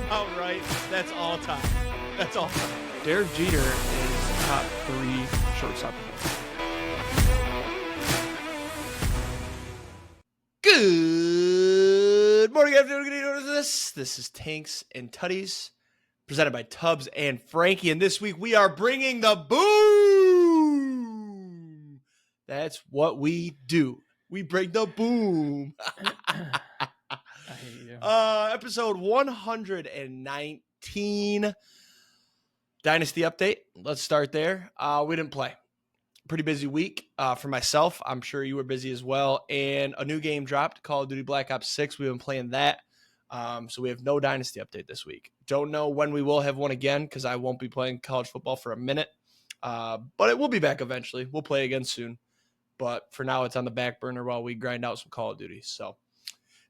about right. That's all time. That's all time. Derek Jeter is top 3 shortstop. Good morning, afternoon, good evening. This is Tanks and Tuddies, presented by Tubbs and Frankie. And this week we are bringing the boom. That's what we do. We bring the boom. I hate you. Episode 119. Dynasty update. Let's start there. We didn't play. Pretty busy week for myself. I'm sure you were busy as well. And a new game dropped, Call of Duty Black Ops 6. We've been playing that. So we have no Dynasty update this week. Don't know when we will have one again because I won't be playing college football for a minute. But it will be back eventually. We'll play again soon. But for now, it's on the back burner while we grind out some Call of Duty. So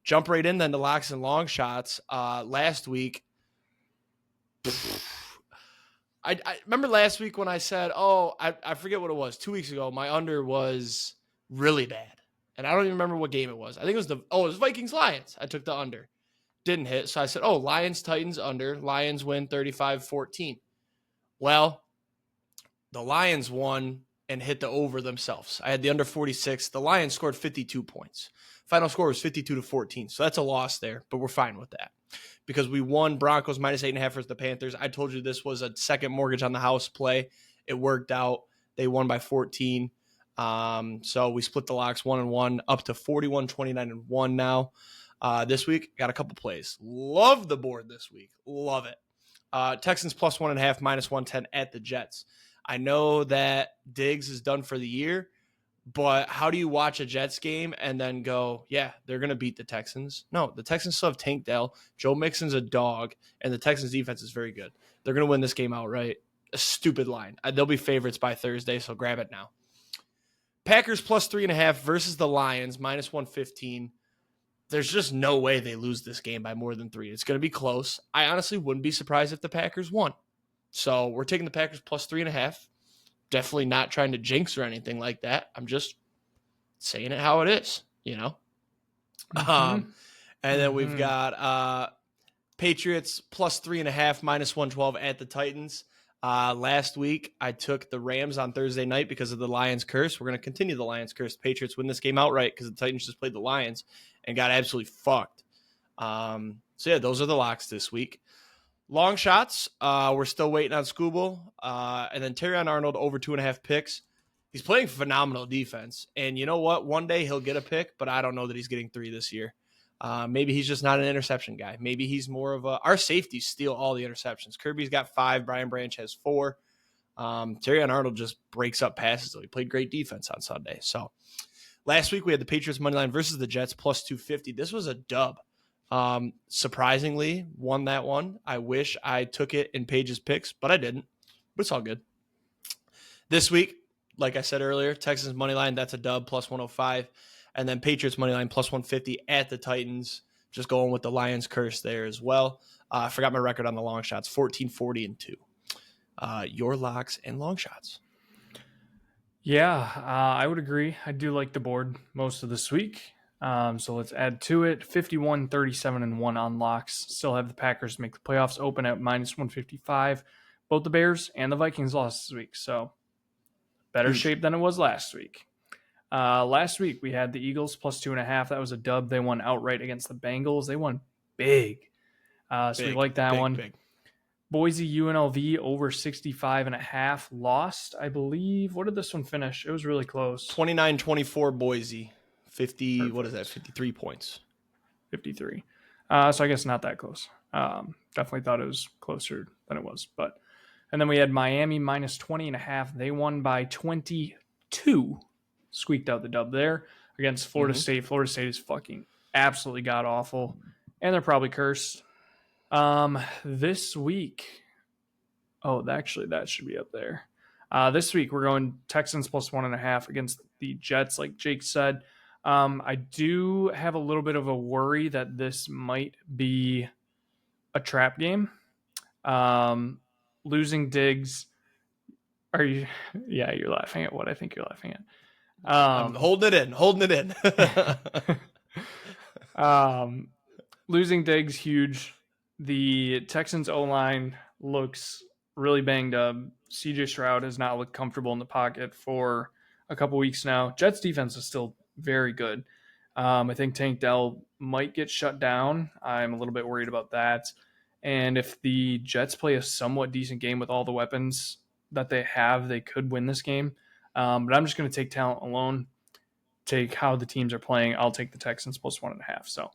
jump right in then to Locks and Longshots. Last week, I remember last week when I said, I forget what it was. 2 weeks ago, my under was really bad. And I don't even remember what game it was. I think it was Vikings-Lions. I took the under. Didn't hit. So I said, Lions-Titans under. Lions win 35-14. Well, the Lions won and hit the over themselves. I had the under 46. The Lions scored 52 points. Final score was 52-14. So that's a loss there, but we're fine with that. Because we won Broncos minus 8.5 versus the Panthers. I told you this was a second mortgage on the house play. It worked out. They won by 14. So we split the locks 1-1 up to 41-29-1 now. This week, got a couple plays. Love the board this week. Love it. Texans plus 1.5, minus 110 at the Jets. I know that Diggs is done for the year. But how do you watch a Jets game and then go, yeah, they're going to beat the Texans? No, the Texans still have Tank Dell. Joe Mixon's a dog, and the Texans defense is very good. They're going to win this game outright. A stupid line. They'll be favorites by Thursday, so grab it now. Packers plus 3.5 versus the Lions, minus 115. There's just no way they lose this game by more than 3. It's going to be close. I honestly wouldn't be surprised if the Packers won. So we're taking the Packers plus 3.5. Definitely not trying to jinx or anything like that. I'm just saying it how it is, you know? And then we've got Patriots plus 3.5, minus 112 at the Titans. Last week, I took the Rams on Thursday night because of the Lions curse. We're going to continue the Lions curse. Patriots win this game outright because the Titans just played the Lions and got absolutely fucked. So, yeah, those are the locks this week. Long shots, we're still waiting on Scooble. And then Terrion Arnold over 2.5 picks. He's playing phenomenal defense. And you know what? One day he'll get a pick, but I don't know that he's getting 3 this year. Maybe he's just not an interception guy. Maybe he's more of our safeties steal all the interceptions. Kirby's got 5. Brian Branch has 4. Terrion Arnold just breaks up passes. He played great defense on Sunday. So last week we had the Patriots money line versus the Jets plus 250. This was a dub. Surprisingly won that one. I wish I took it in Paige's picks, but I didn't. But it's all good. This week, like I said earlier, Texans money line, that's a dub plus 105. And then Patriots money line plus 150 at the Titans. Just going with the Lions curse there as well. I forgot my record on the long shots, 14-40-2. Your locks and long shots. Yeah, I would agree. I do like the board most of this week. So let's add to it. 51-37-1 on locks. Still have the Packers make the playoffs, open at minus 155. Both the Bears and the Vikings lost this week, so better shape than it was last week. Last week we had the Eagles plus 2.5. That was a dub. They won outright against the Bengals. They won big. We like that one. Big. Boise UNLV over 65.5 lost, I believe. What did this one finish? It was really close. 29-24 Boise. 50, perfect. What is that? 53 points. 53. So I guess not that close. Definitely thought it was closer than it was. And then we had Miami minus 20.5. They won by 22. Squeaked out the dub there against Florida State. Florida State is fucking absolutely god-awful. And they're probably cursed. This week. Actually, that should be up there. This week, we're going Texans plus 1.5 against the Jets, like Jake said. I do have a little bit of a worry that this might be a trap game. Losing Diggs. Are you? Yeah, you're laughing at what I think you're laughing at. I'm holding it in. Losing Diggs, huge. The Texans O-line looks really banged up. CJ Stroud has not looked comfortable in the pocket for a couple weeks now. Jets defense is still very good. I think Tank Dell might get shut down. I'm a little bit worried about that. And if the Jets play a somewhat decent game with all the weapons that they have, they could win this game. But I'm just going to take talent alone, take how the teams are playing. I'll take the Texans plus 1.5. So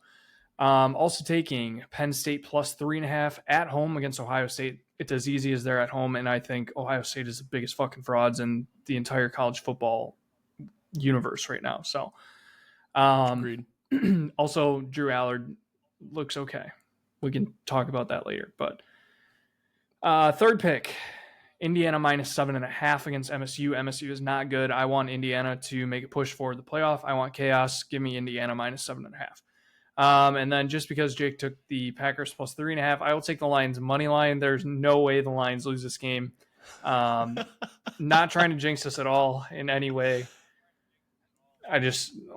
also taking Penn State plus 3.5 at home against Ohio State. It's as easy as they're at home, and I think Ohio State is the biggest fucking frauds in the entire college football universe right now. So, Agreed. Also Drew Allard looks okay. We can talk about that later. But third pick, Indiana minus 7.5 against MSU. MSU is not good. I want Indiana to make a push for the playoff. I want chaos. Give me Indiana minus 7.5. And then just because Jake took the Packers plus 3.5, I will take the Lions money line. There's no way the Lions lose this game. Not trying to jinx us at all in any way.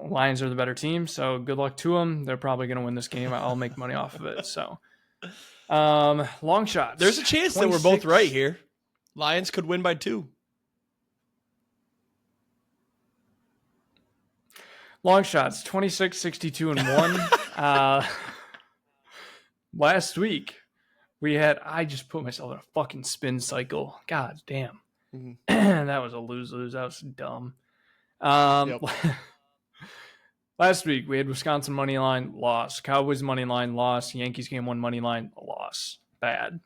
Lions are the better team, so good luck to them. They're probably going to win this game. I'll make money off of it. So, long shots. There's a chance that we're both right here. Lions could win by 2. Long shots, 26, 62, and 1. Last week, I just put myself in a fucking spin cycle. God damn. Mm-hmm. That was a lose-lose. That was dumb. Yep. Last week, we had Wisconsin money line, loss. Cowboys money line, loss. Yankees game 1 money line, loss. Bad.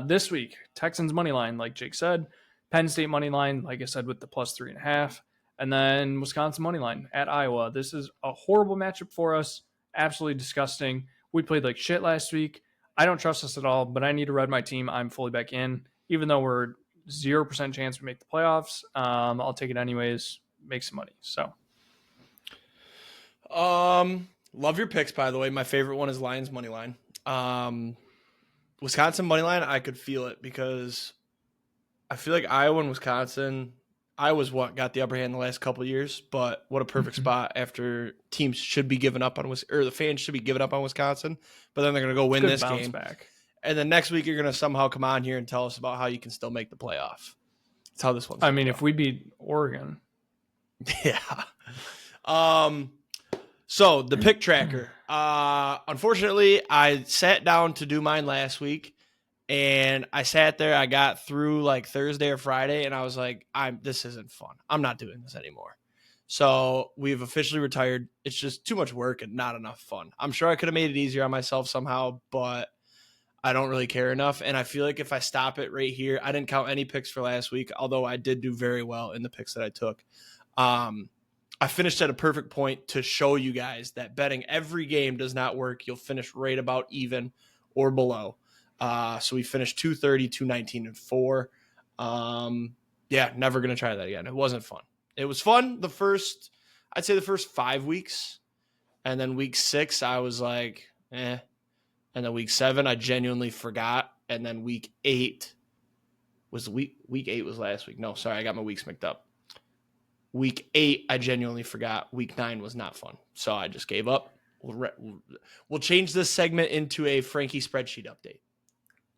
This week, Texans money line, like Jake said. Penn State money line, like I said, with the plus 3.5. And then Wisconsin money line at Iowa. This is a horrible matchup for us. Absolutely disgusting. We played like shit last week. I don't trust us at all, but I need to ride my team. I'm fully back in. Even though we're 0% chance we make the playoffs, I'll take it anyways. Make some money. So, love your picks, by the way. My favorite one is Lions money line. Wisconsin money line, I could feel it because I feel like Iowa and Wisconsin. Iowa's got the upper hand the last couple of years, but what a perfect spot after teams should be giving up on the fans should be giving up on Wisconsin, but then they're going to go win this game. Back. And then next week you're going to somehow come on here and tell us about how you can still make the playoff. That's how this one's going to go. If we beat Oregon. Yeah. So the pick tracker. Unfortunately, I sat down to do mine last week. And I sat there, I got through like Thursday or Friday, and I was like, this isn't fun. I'm not doing this anymore. So we've officially retired. It's just too much work and not enough fun. I'm sure I could have made it easier on myself somehow, but I don't really care enough. And I feel like if I stop it right here, I didn't count any picks for last week, although I did do very well in the picks that I took. I finished at a perfect point to show you guys that betting every game does not work. You'll finish right about even or below. So we finished 230, 219, and 4. Yeah, never going to try that again. It wasn't fun. It was fun I'd say the first 5 weeks. And then week 6, I was like, eh. And then week 7, I genuinely forgot. And then week 8 was week 8 was last week. No, sorry, I got my weeks mixed up. Week 8, I genuinely forgot. Week 9 was not fun. So I just gave up. We'll change this segment into a Frankie spreadsheet update.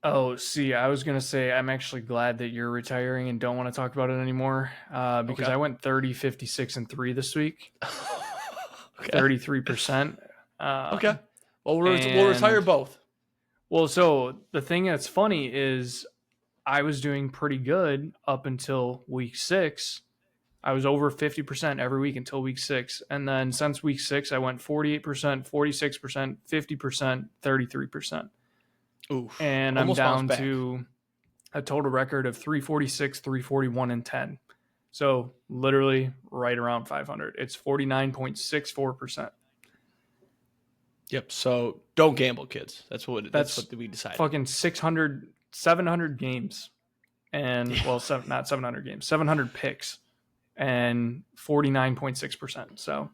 Oh, see, I was going to say I'm actually glad that you're retiring and don't want to talk about it anymore because okay. I went 30, 56, and 3 this week. Okay. 33%. Okay. Well, we'll retire both. Well, so the thing that's funny is I was doing pretty good up until week 6. I was over 50% every week until week 6. And then since week 6, I went 48%, 46%, 50%, 33%. Oof, and I'm down to a total record of 346, 341, and 10. So literally right around 500. It's 49.64%. Yep. So don't gamble, kids. That's what we decided. Fucking 700 games. And not 700 games, 700 picks and 49.6%. So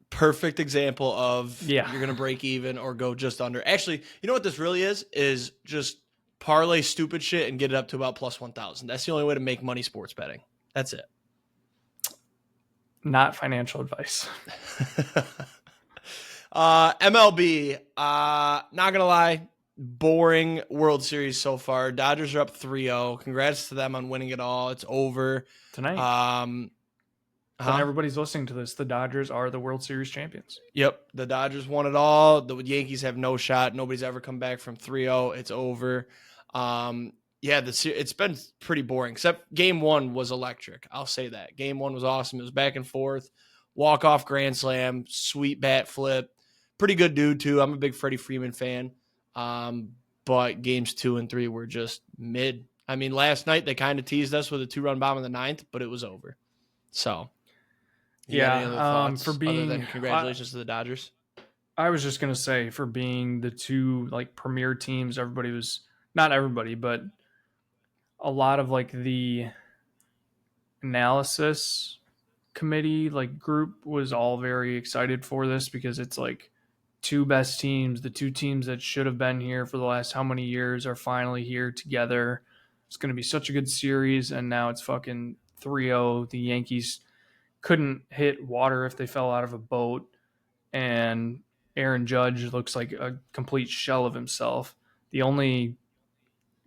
perfect example of you're going to break even or go just under. Actually, you know what this really is just parlay stupid shit and get it up to about plus 1,000. That's the only way to make money sports betting. That's it. Not financial advice. MLB, not going to lie, boring World Series so far. Dodgers are up 3-0. Congrats to them on winning it all. It's over. Tonight. When everybody's listening to this, the Dodgers are the World Series champions. Yep, the Dodgers won it all. The Yankees have no shot. Nobody's ever come back from 3-0. It's over. It's been pretty boring, except game one was electric. I'll say that. Game one was awesome. It was back and forth. Walk-off grand slam, sweet bat flip. Pretty good dude, too. I'm a big Freddie Freeman fan. But games 2 and 3 were just mid. I mean, last night they kind of teased us with a 2-run bomb in the 9th, but it was over. So, for being other than congratulations to the Dodgers. I was just gonna say, for being the two like premier teams, everybody was not everybody, but a lot of like the analysis committee like group was all very excited for this because it's like two best teams, the two teams that should have been here for the last how many years are finally here together. It's going to be such a good series, and now it's fucking 3-0. The Yankees couldn't hit water if they fell out of a boat, and Aaron Judge looks like a complete shell of himself. The only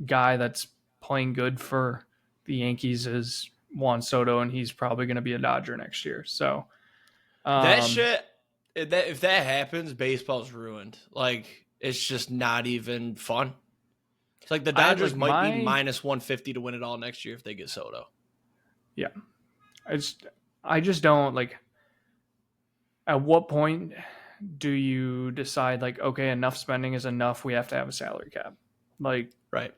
guy that's playing good for the Yankees is Juan Soto, and he's probably going to be a Dodger next year. So that shit, if that happens, baseball's ruined. Like, it's just not even fun. It's like the Dodgers might be minus 150 to win it all next year if they get Soto. Yeah. I just don't, like, at what point do you decide, like, okay, enough spending is enough, we have to have a salary cap? Like, right.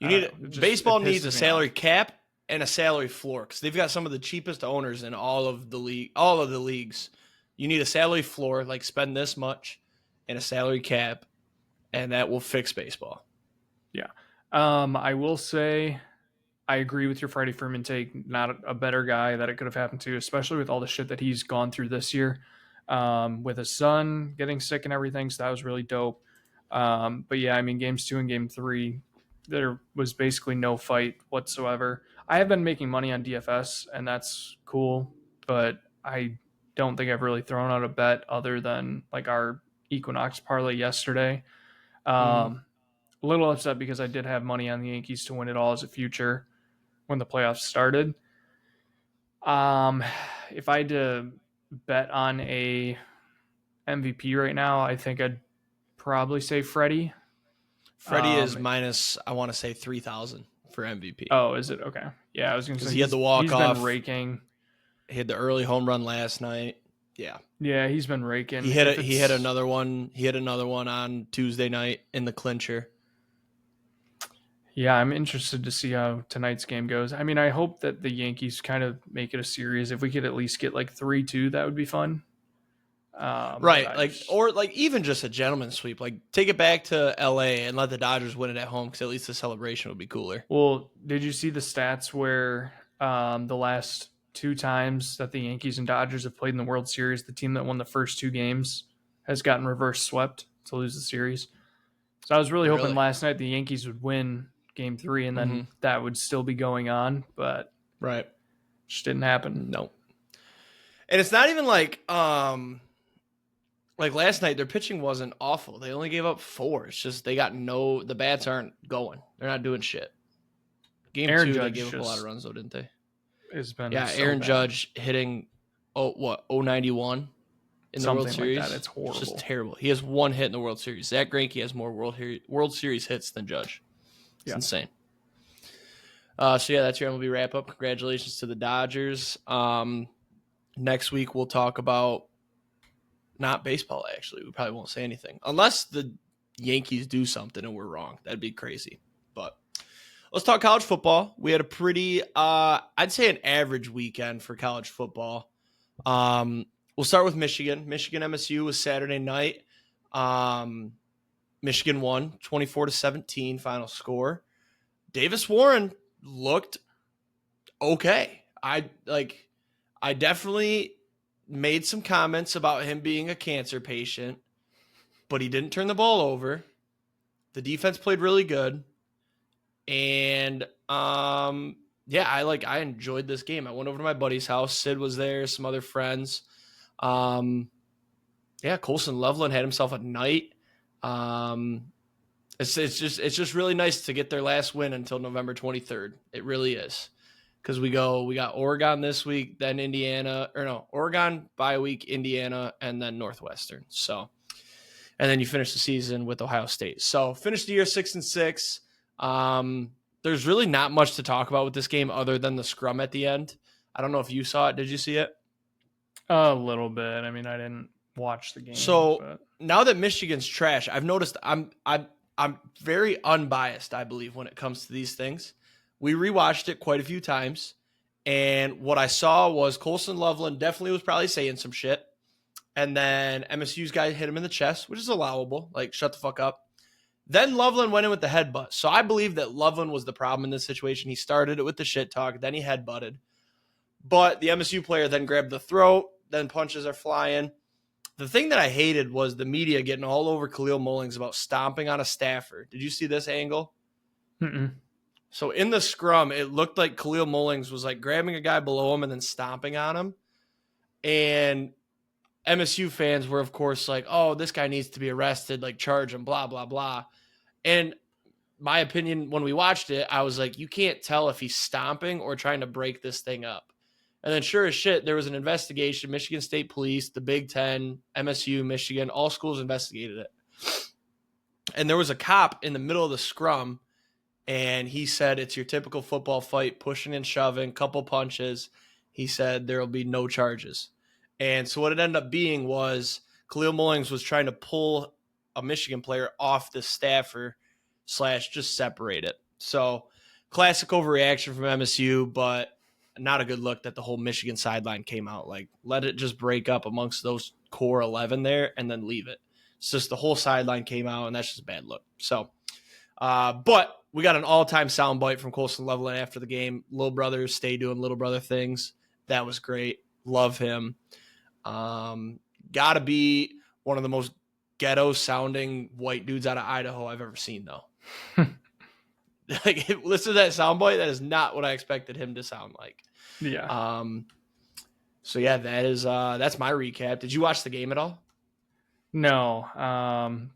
Baseball needs a salary cap and a salary floor because they've got some of the cheapest owners in all of the leagues. You need a salary floor, like spend this much, and a salary cap, and that will fix baseball. Yeah. I will say I agree with your Freddie Freeman take. Not a better guy that it could have happened to, especially with all the shit that he's gone through this year. With his son getting sick and everything, so that was really dope. But yeah, I mean, games 2 and game 3, there was basically no fight whatsoever. I have been making money on DFS, and that's cool, but I don't think I've really thrown out a bet other than like our Equinox parlay yesterday. A little upset because I did have money on the Yankees to win it all as a future when the playoffs started. If I had to bet on a MVP right now, I think I'd probably say Freddie. Freddie is minus, I want to say 3,000 for MVP. Oh, is it? Okay. Yeah, I was going to say he had the walk-off. He's been raking. He had the early home run last night. Yeah. Yeah, he's been raking. He hit another one. He hit another one on Tuesday night in the clincher. Yeah, I'm interested to see how tonight's game goes. I mean, I hope that the Yankees kind of make it a series. If we could at least get like 3-2, that would be fun. Right, or even just a gentleman's sweep. Like, take it back to LA and let the Dodgers win it at home because at least the celebration would be cooler. Well, did you see the stats where the last 2 times that the Yankees and Dodgers have played in the World Series, the team that won the first 2 games has gotten reverse swept to lose the series? So I was really hoping last night the Yankees would win game 3 and then that would still be going on, but just didn't happen. No. And it's not even like last night their pitching wasn't awful. They only gave up 4. It's just the bats aren't going. They're not doing shit. Game Aaron 2 Judge they gave up a lot of runs though, didn't they? Aaron Judge hitting 091 in the World Series. Like that. It's horrible. It's just terrible. He has 1 hit in the World Series. Zach Greinke has more World Series hits than Judge. It's insane. That's your MLB wrap up. Congratulations to the Dodgers. Next week we'll talk about not baseball. Actually, we probably won't say anything unless the Yankees do something and we're wrong. That'd be crazy. But let's talk college football. We had a pretty, I'd say, an average weekend for college football. We'll start with Michigan. MSU was Saturday night. Michigan won 24-17 final score. Davis Warren looked okay. I definitely made some comments about him being a cancer patient, but he didn't turn the ball over. The defense played really good. And I enjoyed this game. I went over to my buddy's house. Sid was there, some other friends. Yeah, Colson Loveland had himself a night. Um, it's just really nice to get their last win until November 23rd. It really is. Because we got Oregon this week, then Oregon bye week, Indiana, and then Northwestern. So, and then you finish the season with Ohio State. So finish the year 6-6. There's really not much to talk about with this game other than the scrum at the end. I don't know if you saw it. Did you see it? A little bit. I mean, I didn't watch the game. So but now that Michigan's trash, I've noticed I'm very unbiased, I believe, when it comes to these things. We rewatched it quite a few times, and what I saw was Colson Loveland definitely was probably saying some shit, and then MSU's guy hit him in the chest, which is allowable. Like, shut the fuck up. Then Loveland went in with the headbutt. So I believe that Loveland was the problem in this situation. He started it with the shit talk, then he headbutted. But the MSU player then grabbed the throat, then punches are flying. The thing that I hated was the media getting all over Khalil Mullings about stomping on a staffer. Did you see this angle? Mm-mm. So in the scrum, it looked like Khalil Mullings was like grabbing a guy below him and then stomping on him. And MSU fans were, of course, like, oh, this guy needs to be arrested, like charge him, blah, blah, blah. And my opinion, when we watched it, I was like, you can't tell if he's stomping or trying to break this thing up. And then sure as shit, there was an investigation. Michigan State Police, the Big Ten, MSU, Michigan, all schools investigated it. And there was a cop in the middle of the scrum, and he said it's your typical football fight, pushing and shoving, couple punches. He said there will be no charges. And so what it ended up being was Khalil Mullings was trying to pull a Michigan player off the staffer / just separate it. So classic overreaction from MSU, but not a good look that the whole Michigan sideline came out. Like, let it just break up amongst those core 11 there and then leave it. It's just the whole sideline came out, and that's just a bad look. So, but we got an all-time soundbite from Colson Loveland after the game. Little brothers stay doing little brother things. That was great. Love him. Gotta be one of the most ghetto-sounding white dudes out of Idaho I've ever seen, though. Like, listen to that soundbite. That is not what I expected him to sound like. Yeah. So yeah, that's my recap. Did you watch the game at all? No.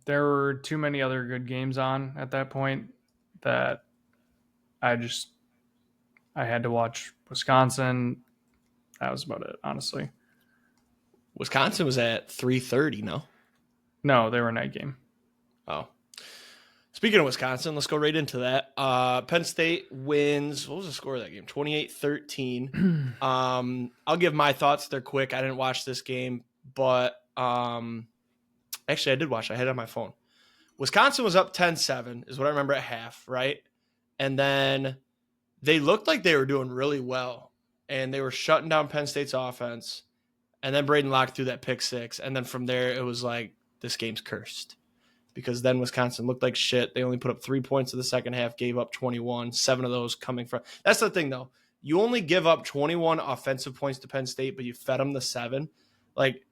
There were too many other good games on at that point that I had to watch Wisconsin. That was about it, honestly. Wisconsin was at 3:30, no? No, they were a night game. Oh. Speaking of Wisconsin, let's go right into that. Penn State wins. What was the score of that game? 28-13. I'll give my thoughts. They're quick. I didn't watch this game, but actually I did watch. I had it on my phone. Wisconsin was up 10-7 is what I remember at half, right? And then they looked like they were doing really well, and they were shutting down Penn State's offense. And then Braden Locke threw that pick six. And then from there, it was like, this game's cursed. Because then Wisconsin looked like shit. They only put up 3 points in the second half, gave up 21, 7 of those coming from. That's the thing, though. You only give up 21 offensive points to Penn State, but you fed them the 7. Like,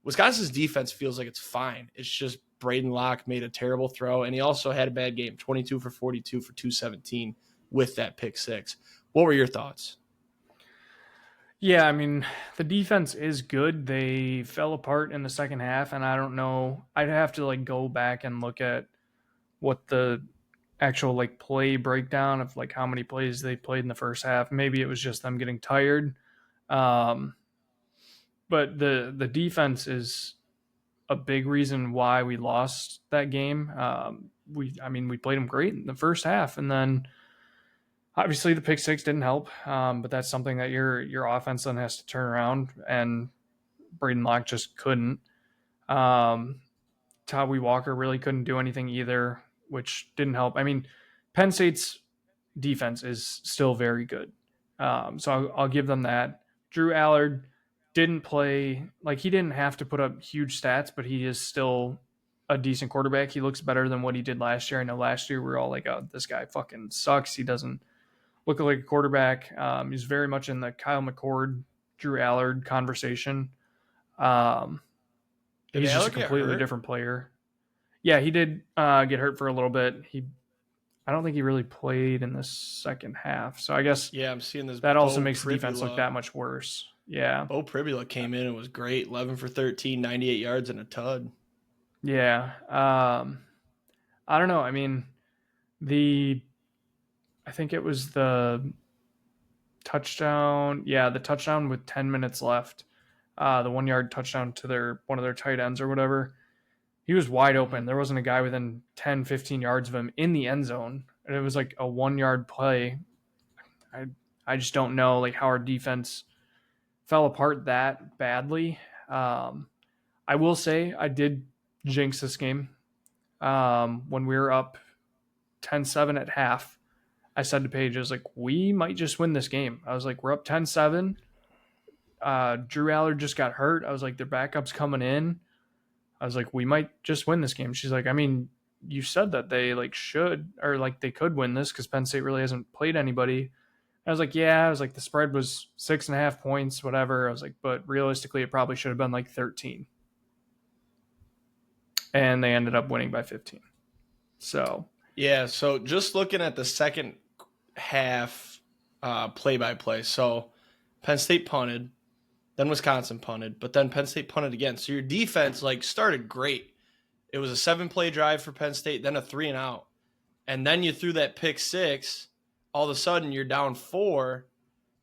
Wisconsin's defense feels like it's fine. It's just Braden Locke made a terrible throw, and he also had a bad game, 22 for 42 for 217 with that pick six. What were your thoughts? Yeah, I mean, the defense is good. They fell apart in the second half, and I don't know. I'd have to like go back and look at what the actual like play breakdown of like how many plays they played in the first half. Maybe it was just them getting tired. But the defense is a big reason why we lost that game. We played them great in the first half, and then obviously the pick six didn't help. But that's something that your offense then has to turn around, and Braden Locke just couldn't. Tawee Walker really couldn't do anything either, which didn't help. I mean, Penn State's defense is still very good. So I'll give them that. Drew Allard didn't play, like he didn't have to put up huge stats, but he is still a decent quarterback. He looks better than what he did last year. I know last year we were all like, oh, this guy fucking sucks. He doesn't look like a quarterback. He's very much in the Kyle McCord, Drew Allard conversation. He's just a completely different player. Yeah, he did get hurt for a little bit. I don't think he really played in the second half. So I guess I'm seeing this. That also makes the defense look that much worse. Yeah. Bo Pribula came in and was great. 11 for 13, 98 yards and a tud. Yeah. I don't know. I mean, I think it was the touchdown. Yeah, the touchdown with 10 minutes left. The 1 yard touchdown to one of their tight ends or whatever. He was wide open. There wasn't a guy within 10, 15 yards of him in the end zone. And it was like a 1 yard play. I just don't know like how our defense fell apart that badly. I will say I did jinx this game. When we were up 10-7 at half, I said to Paige, I was like, we might just win this game. I was like, we're up 10-7. Drew Allard just got hurt. I was like, their backup's coming in. I was like, we might just win this game. She's like, I mean, you said that they like should or like they could win this because Penn State really hasn't played anybody. I was like, yeah. I was like, the spread was 6.5 points, whatever. I was like, but realistically, it probably should have been like 13. And they ended up winning by 15. So yeah. So just looking at the second half play-by-play. So Penn State punted, then Wisconsin punted, but then Penn State punted again. So your defense like started great. It was a 7-play drive for Penn State, then a 3-and-out. And then you threw that pick 6. All of a sudden you're down 4,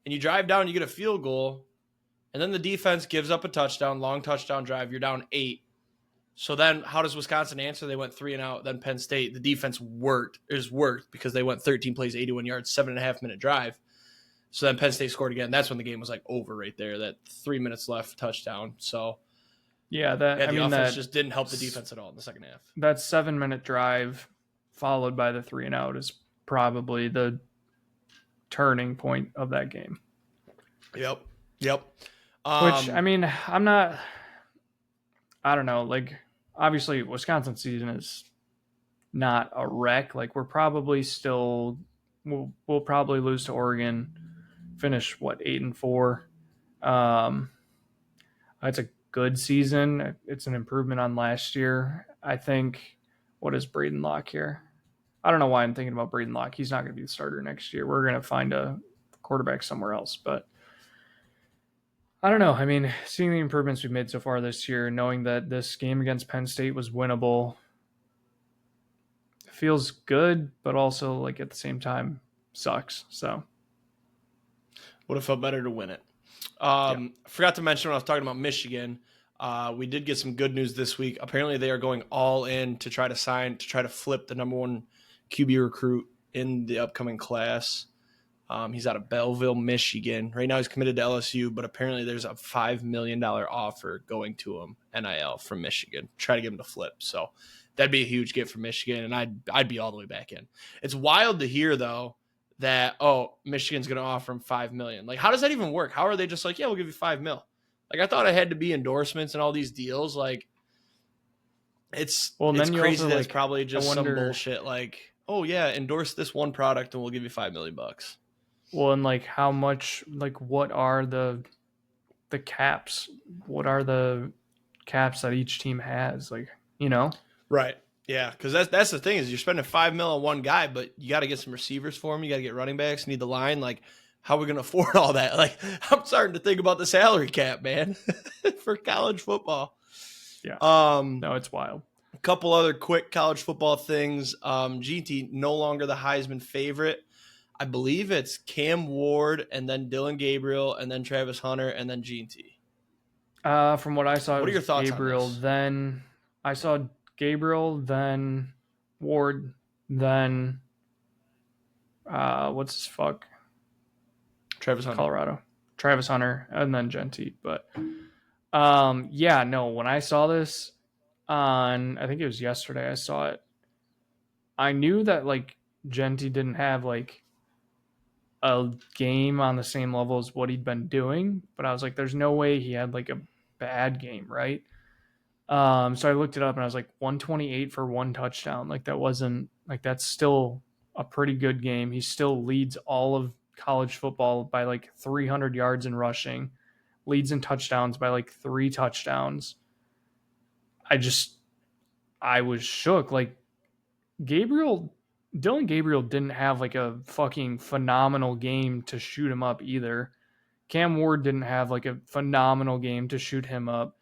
and you drive down, you get a field goal, and then the defense gives up a touchdown, long touchdown drive. You're down 8. So then how does Wisconsin answer? They went 3-and-out. Then Penn State, the defense worked because they went 13 plays, 81 yards, 7.5-minute drive. So then Penn State scored again. That's when the game was like over right there. That 3 minutes left touchdown. So yeah, the offense just didn't help the defense at all in the second half. That 7-minute drive followed by the 3-and-out is probably the turning point of that game. Yep. Which, I mean, I don't know. Like, obviously, Wisconsin season is not a wreck. Like, we're probably still, we'll probably lose to Oregon, finish, 8-4. It's a good season. It's an improvement on last year. I think, what is Braden Locke here? I don't know why I'm thinking about Braden Locke. He's not going to be the starter next year. We're going to find a quarterback somewhere else. But I don't know. I mean, seeing the improvements we've made so far this year, knowing that this game against Penn State was winnable, feels good, but also like at the same time sucks. So would have felt better to win it. Forgot to mention when I was talking about Michigan, we did get some good news this week. Apparently they are going all in to try to flip the number 1 QB recruit in the upcoming class. He's out of Belleville, Michigan. Right now he's committed to LSU, but apparently there's a $5 million offer going to him, NIL, from Michigan. Try to get him to flip. So that'd be a huge get for Michigan, and I'd be all the way back in. It's wild to hear, though, that, Michigan's going to offer him $5 million. Like, how does that even work? How are they just like, yeah, we'll give you $5 million? Like, I thought it had to be endorsements and all these deals. Like, it's crazy that it's probably just some bullshit like, oh, yeah, endorse this one product and we'll give you $5 million. Well, and like how much, like what are the caps? What are the caps that each team has? Like, you know? Right. Yeah, because that's the thing is you're spending $5 million on one guy, but you got to get some receivers for him. You got to get running backs. You need the line. Like, how are we going to afford all that? Like, I'm starting to think about the salary cap, man, for college football. Yeah. No, it's wild. A couple other quick college football things. GT no longer the Heisman favorite. I believe it's Cam Ward and then Dylan Gabriel and then Travis Hunter and then GT. From what I saw, what are your thoughts Gabriel, on this? Then I saw Gabriel, then Ward, then what's his fuck? Travis Hunter. Colorado. Travis Hunter, and then Genti. But yeah, no, when I saw this on, I think it was yesterday, I saw it. I knew that like Genti didn't have like a game on the same level as what he'd been doing, but I was like, there's no way he had like a bad game, right? So I looked it up and I was like 128 for 1 touchdown. Like that wasn't like, that's still a pretty good game. He still leads all of college football by like 300 yards in rushing, leads in touchdowns by like 3 touchdowns. I was shook. Like Dylan Gabriel didn't have like a fucking phenomenal game to shoot him up either. Cam Ward didn't have like a phenomenal game to shoot him up.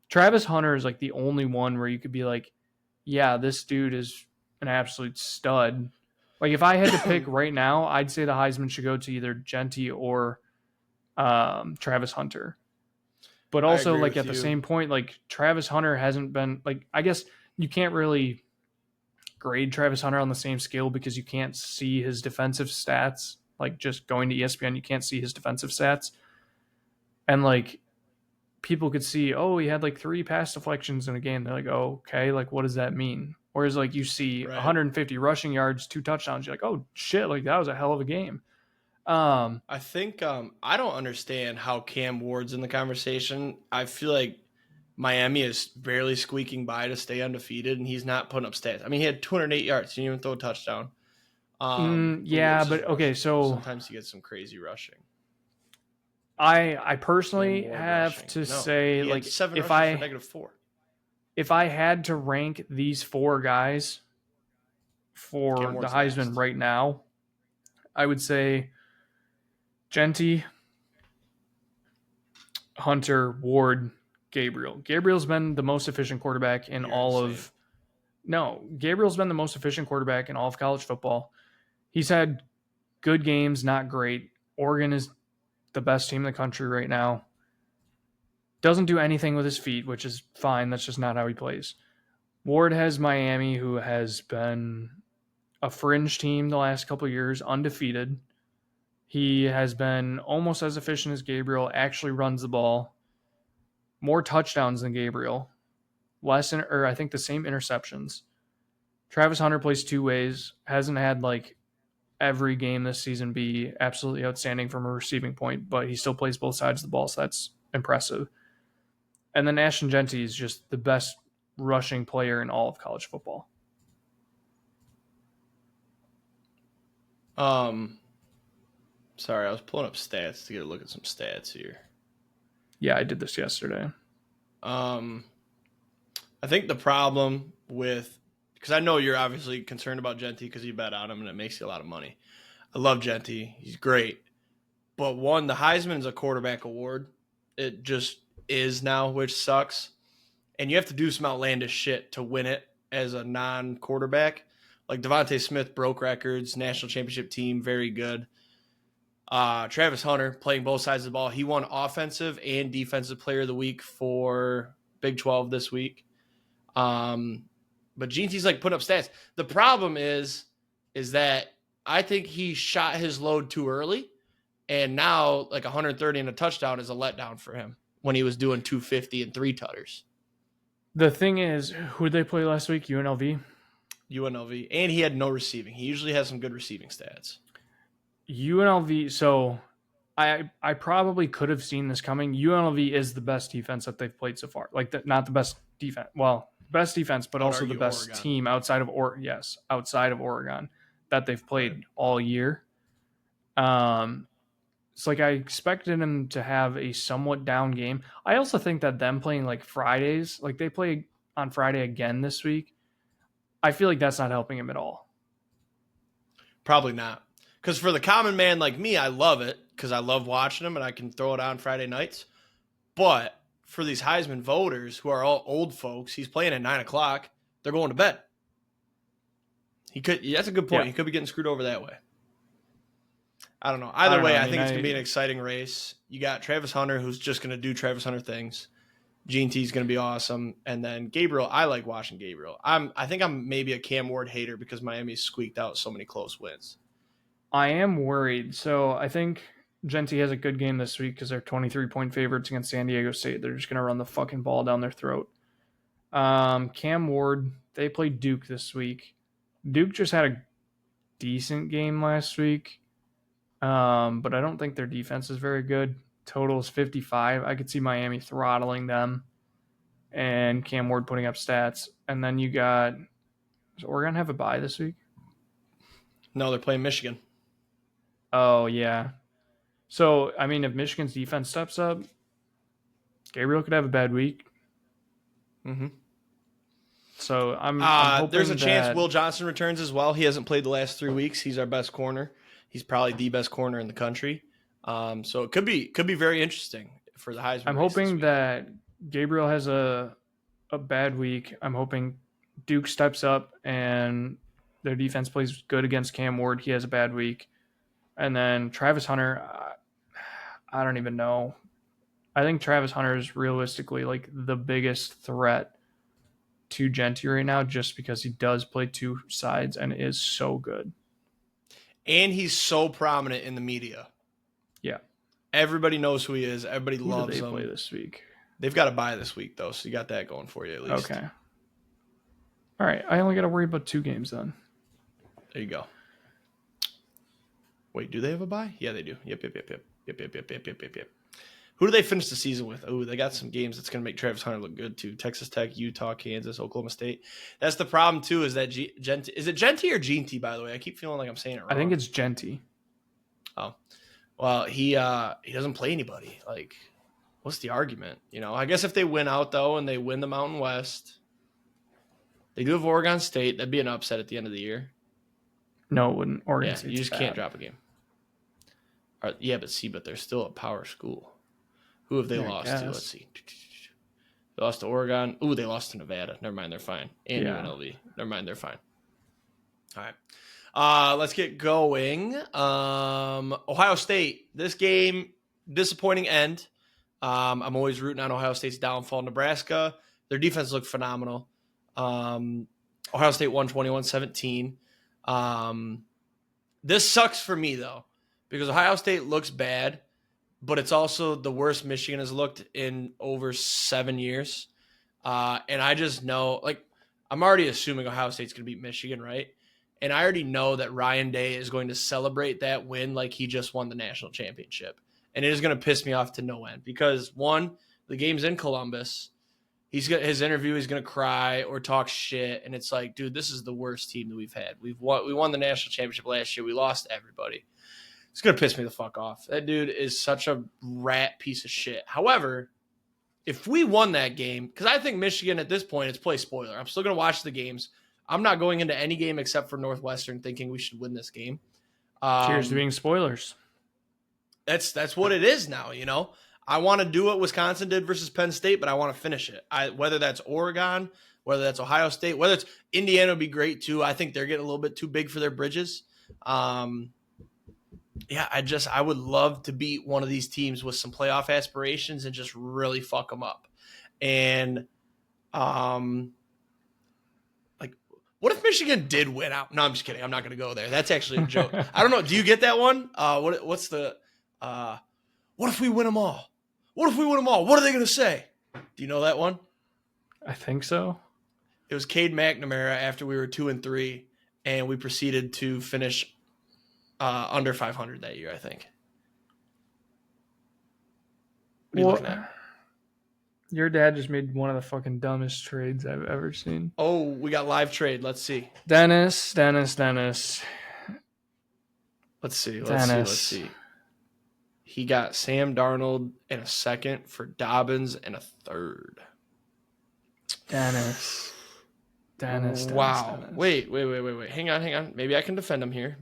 Travis Hunter is like the only one where you could be like, yeah, this dude is an absolute stud. Like if I had to pick right now, I'd say the Heisman should go to either Genty or Travis Hunter. But also like at the same point, like Travis Hunter hasn't been like, I guess you can't really grade Travis Hunter on the same scale because you can't see his defensive stats. Like just going to ESPN, you can't see his defensive stats. And like people could see, oh, he had like 3 pass deflections in a game. They're like, oh, okay, like what does that mean? Whereas like you see 150 rushing yards, 2 touchdowns, you're like, oh shit, like that was a hell of a game. I think I don't understand how Cam Ward's in the conversation. I feel like Miami is barely squeaking by to stay undefeated, and he's not putting up stats. I mean, he had 208 yards. He didn't even throw a touchdown. Yeah, but okay, so sometimes he gets some crazy rushing. I personally have to say, like, if I -4. If I had to rank these 4 guys for the Heisman right now, I would say Genty, Hunter, Ward, Gabriel. Gabriel's been the most efficient quarterback in Gabriel's been the most efficient quarterback in all of college football. He's had good games, not great. Oregon is the best team in the country right now. Doesn't do anything with his feet, which is fine. That's just not how he plays. Ward has Miami, who has been a fringe team the last couple of years, undefeated. He has been almost as efficient as Gabriel, actually runs the ball. More touchdowns than Gabriel. I think the same interceptions. Travis Hunter plays 2 ways. Hasn't had like every game this season be absolutely outstanding from a receiving point, but he still plays both sides of the ball, so that's impressive. And then Ashton Genty is just the best rushing player in all of college football. Sorry, I was pulling up stats to get a look at some stats here. Yeah, I did this yesterday. I think the problem with, because I know you're obviously concerned about Genty because you bet on him and it makes you a lot of money. I love Genty. He's great. But one, the Heisman is a quarterback award. It just is now, which sucks. And you have to do some outlandish shit to win it as a non-quarterback. Like Devontae Smith broke records, national championship team, very good. Travis Hunter playing both sides of the ball. He won offensive and defensive player of the week for Big 12 this week. But Genty's like putting up stats. The problem is that I think he shot his load too early. And now like 130 and a touchdown is a letdown for him when he was doing 250 and 3 tutters. The thing is, who did they play last week? UNLV? UNLV. And he had no receiving. He usually has some good receiving stats. UNLV, so I probably could have seen this coming. UNLV is the best defense that they've played so far. Like, not the best defense. Well, best defense, but also the best Oregon team outside of Oregon that they've played all year. It's like I expected him to have a somewhat down game. I also think that them playing like Fridays, like they play on Friday again this week, I feel like that's not helping him at all. Probably not. Because for the common man like me, I love it because I love watching him and I can throw it on Friday nights. But for these Heisman voters who are all old folks, he's playing at 9 o'clock. They're going to bed. That's a good point. Yeah. He could be getting screwed over that way. I don't know. Either way, I think it's going to be an exciting race. You got Travis Hunter, who's just going to do Travis Hunter things. Genty's going to be awesome. And then Gabriel, I like watching Gabriel. I think I'm maybe a Cam Ward hater because Miami's squeaked out so many close wins. I am worried. So I think Genty has a good game this week because they're 23-point favorites against San Diego State. They're just going to run the fucking ball down their throat. Cam Ward, they played Duke this week. Duke just had a decent game last week. But I don't think their defense is very good. Total is 55. I could see Miami throttling them and Cam Ward putting up stats. And then you got, does Oregon have a bye this week? No, they're playing Michigan. Oh, yeah. So, I mean, if Michigan's defense steps up, Gabriel could have a bad week. Mm-hmm. So, I'm hoping there's a chance Will Johnson returns as well. He hasn't played the last 3 weeks. He's our best corner. He's probably the best corner in the country. So it could be very interesting for the Heisman. I'm hoping that Gabriel has a bad week. I'm hoping Duke steps up and their defense plays good against Cam Ward. He has a bad week. And then Travis Hunter, I don't even know. I think Travis Hunter is realistically like the biggest threat to Genty right now just because he does play two sides and is so good. And he's so prominent in the media. Yeah. Everybody knows who he is. Everybody Who loves do they him. play this week? They've got to bye this week, though, so you got that going for you at least. Okay. All right. I only got to worry about 2 games then. There you go. Wait, do they have a bye? Yeah, they do. Yep. Who do they finish the season with? Oh, they got some games that's going to make Travis Hunter look good, too. Texas Tech, Utah, Kansas, Oklahoma State. That's the problem, too, is that Genty. Is it Genty or Genty, by the way? I keep feeling like I'm saying it wrong. I think it's Genty. Oh. Well, he doesn't play anybody. Like, what's the argument? I guess if they win out, though, and they win the Mountain West, they do have Oregon State. That'd be an upset at the end of the year. No, it wouldn't. Oregon you just can't drop a game. But they're still a power school. Who have they lost to? Let's see. They lost to Oregon. Ooh, they lost to Nevada. Never mind, they're fine. And UNLV. Never mind, they're fine. All right. Let's get going. Ohio State. This game, disappointing end. I'm always rooting on Ohio State's downfall. Nebraska, their defense looked phenomenal. Ohio State won 21-17. This sucks for me, though, because Ohio State looks bad, but it's also the worst Michigan has looked in over 7 years. And I just know, I'm already assuming Ohio State's going to beat Michigan, right? And I already know that Ryan Day is going to celebrate that win like he just won the national championship. And it is going to piss me off to no end because, one, the game's in Columbus. His interview, he's going to cry or talk shit. And it's like, dude, this is the worst team that we've had. We won the national championship last year. We lost everybody. It's going to piss me the fuck off. That dude is such a rat piece of shit. However, if we won that game, because I think Michigan at this point, it's play spoiler. I'm still going to watch the games. I'm not going into any game except for Northwestern thinking we should win this game. Cheers to being spoilers. That's what it is now, I want to do what Wisconsin did versus Penn State, but I want to finish it. Whether that's Oregon, whether that's Ohio State, whether it's Indiana would be great too. I think they're getting a little bit too big for their bridges. I would love to beat one of these teams with some playoff aspirations and just really fuck them up. And what if Michigan did win out? No, I'm just kidding. I'm not going to go there. That's actually a joke. I don't know. Do you get that one? What's the what if we win them all? What if we win them all? What are they going to say? Do you know that one? I think so. It was Cade McNamara after we were 2-3, and we proceeded to finish under 500 that year, I think. What are you looking at? Your dad just made one of the fucking dumbest trades I've ever seen. Oh, we got live trade. Let's see. Dennis. Let's see. He got Sam Darnold in a second for Dobbins and a third. Dennis. Wow. Dennis. Wait. Hang on. Maybe I can defend him here.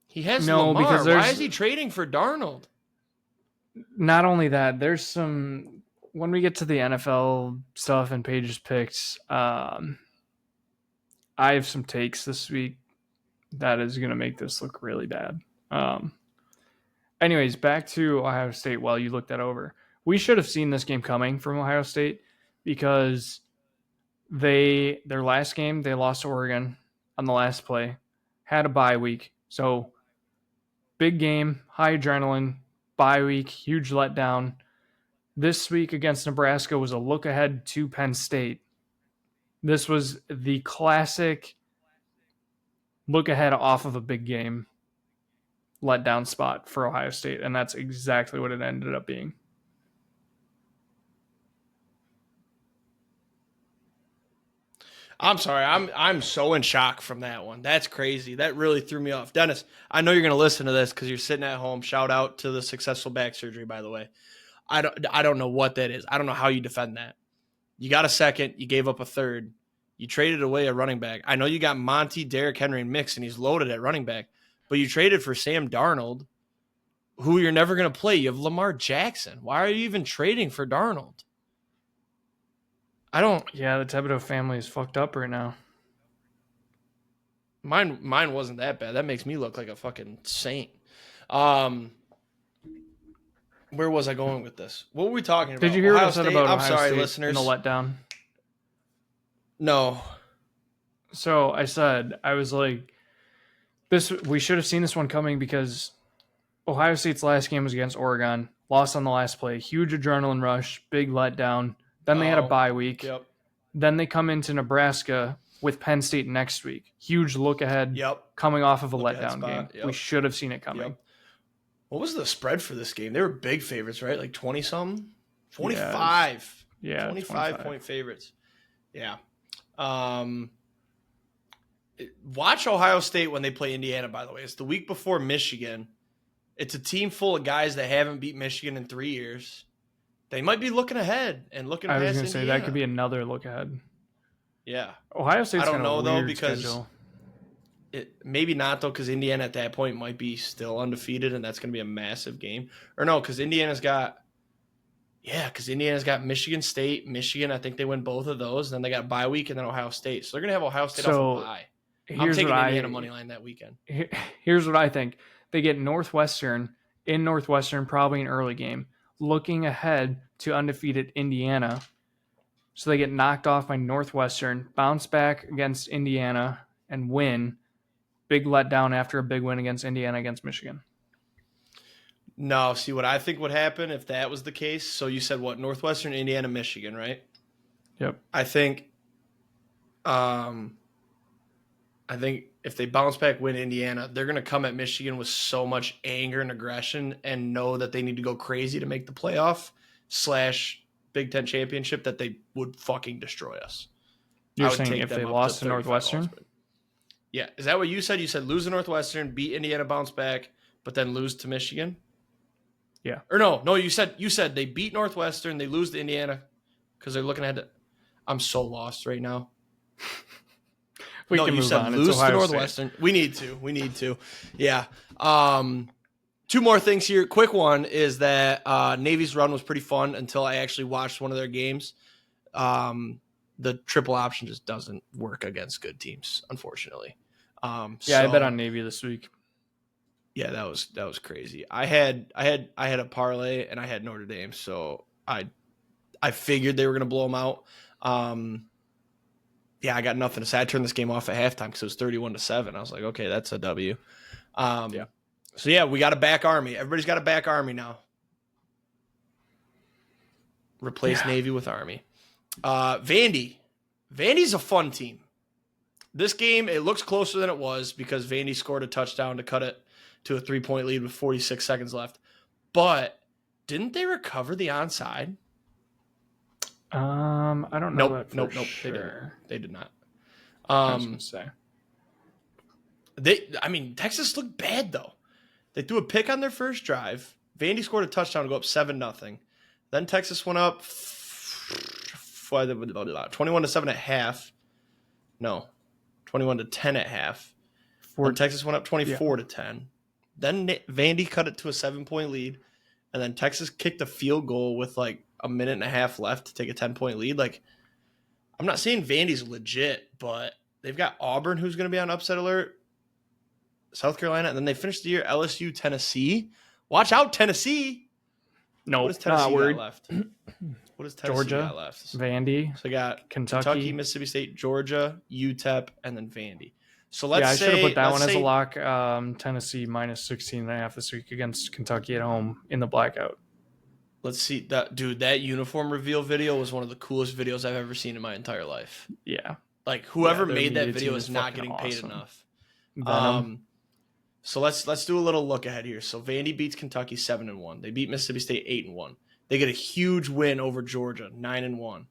He has no, Lamar. because Why is he trading for Darnold? Not only that, there's some when we get to the NFL stuff and Paige's picks, I have some takes this week that is going to make this look really bad. Anyways, back to Ohio State while you look that over. We should have seen this game coming from Ohio State because their last game, they lost to Oregon on the last play, had a bye week. So big game, high adrenaline, bye week, huge letdown. This week against Nebraska was a look ahead to Penn State. This was the classic look ahead off of a big game letdown spot for Ohio State, and that's exactly what it ended up being. I'm sorry. I'm so in shock from that one. That's crazy. That really threw me off. Dennis, I know you're going to listen to this because you're sitting at home. Shout out to the successful back surgery, by the way. I don't know what that is. I don't know how you defend that. You got a second. You gave up a third. You traded away a running back. I know you got Monty, Derrick Henry, and Mix, and he's loaded at running back. But you traded for Sam Darnold, who you're never going to play. You have Lamar Jackson. Why are you even trading for Darnold? I don't. Yeah, the Thibodeau family is fucked up right now. Mine wasn't that bad. That makes me look like a fucking saint. Where was I going with this? What were we talking about? Did you hear what I said about I'm Ohio sorry, State listeners. in the letdown? No. So I said, I was like, this. We should have seen this one coming because Ohio State's last game was against Oregon. Lost on the last play. Huge adrenaline rush. Big letdown. Then they had a bye week. Yep. Then they come into Nebraska with Penn State next week. Huge look ahead. Yep. Coming off of a Look ahead letdown spot. game. Yep. We should have seen it coming. Yep. What was the spread for this game? They were big favorites, right? Like 20-something? 25. Yeah. 25-point favorites. Yeah. Watch Ohio State when they play Indiana, by the way. It's the week before Michigan. It's a team full of guys that haven't beat Michigan in 3 years. They might be looking ahead and looking past Indiana. I was going to say that could be another look ahead. Yeah. Ohio State's I don't know, though, because schedule. Maybe not, though, because Indiana at that point might be still undefeated, and that's going to be a massive game. Or no, because Indiana's got Michigan State, Michigan. I think they win both of those. Then they got bye week, and then Ohio State. So they're going to have Ohio State off a bye. I'm taking Indiana money line that weekend. Here's what I think. They get Northwestern in Northwestern, probably an early game, looking ahead to undefeated Indiana. So they get knocked off by Northwestern, bounce back against Indiana, and win. Big letdown after a big win against Indiana against Michigan. No, see what I think would happen if that was the case. So you said what? Northwestern, Indiana, Michigan, right? Yep. I think if they bounce back, win Indiana, they're going to come at Michigan with so much anger and aggression and know that they need to go crazy to make the playoff / Big Ten championship that they would fucking destroy us. You're saying if they lost to Northwestern? Yeah. Is that what you said? You said lose to Northwestern, beat Indiana, bounce back, but then lose to Michigan? Yeah. Or no, you said they beat Northwestern, they lose to Indiana because they're looking ahead. I'm so lost right now. You said lose to Northwestern. State. We need to. Yeah. Two more things here. Quick one is that Navy's run was pretty fun until I actually watched one of their games. The triple option just doesn't work against good teams, unfortunately. I bet on Navy this week. Yeah, that was crazy. I had a parlay and I had Notre Dame, so I figured they were going to blow them out. Yeah, I got nothing to say. I turned this game off at halftime because it was 31-7. I was like, okay, that's a W. Yeah. So yeah, we got a back Army. Everybody's got a back Army now. Replace Navy with Army. Vandy's a fun team. This game, it looks closer than it was because Vandy scored a touchdown to cut it to a 3-point lead with 46 seconds left. But didn't they recover the onside? I don't know. Nope. Sure. They did not. I was going to say. Texas looked bad though. They threw a pick on their first drive. Vandy scored a touchdown to go up 7-0. Then Texas went up 21-7 at half. No, 21-10 at half. Then Texas went up 24-10. Then Vandy cut it to a 7-point lead, and then Texas kicked a field goal with like a minute and a half left to take a 10-point lead. Like, I'm not saying Vandy's legit, but they've got Auburn, who's going to be on upset alert, South Carolina, and then they finished the year LSU, Tennessee. Watch out, Tennessee. No, what does Tennessee got left? What does Tennessee Georgia got left? Vandy. So they got Kentucky, Mississippi State, Georgia, UTEP, and then Vandy. So I should have put that one as a lock. Tennessee minus 16.5 this week against Kentucky at home in the blackout. Let's see that, dude. That uniform reveal video was one of the coolest videos I've ever seen in my entire life. Yeah, like whoever made that video is not getting paid enough. So let's do a little look ahead here. So Vandy beats Kentucky 7-1. They beat Mississippi State 8-1. They get a huge win over Georgia 9-1.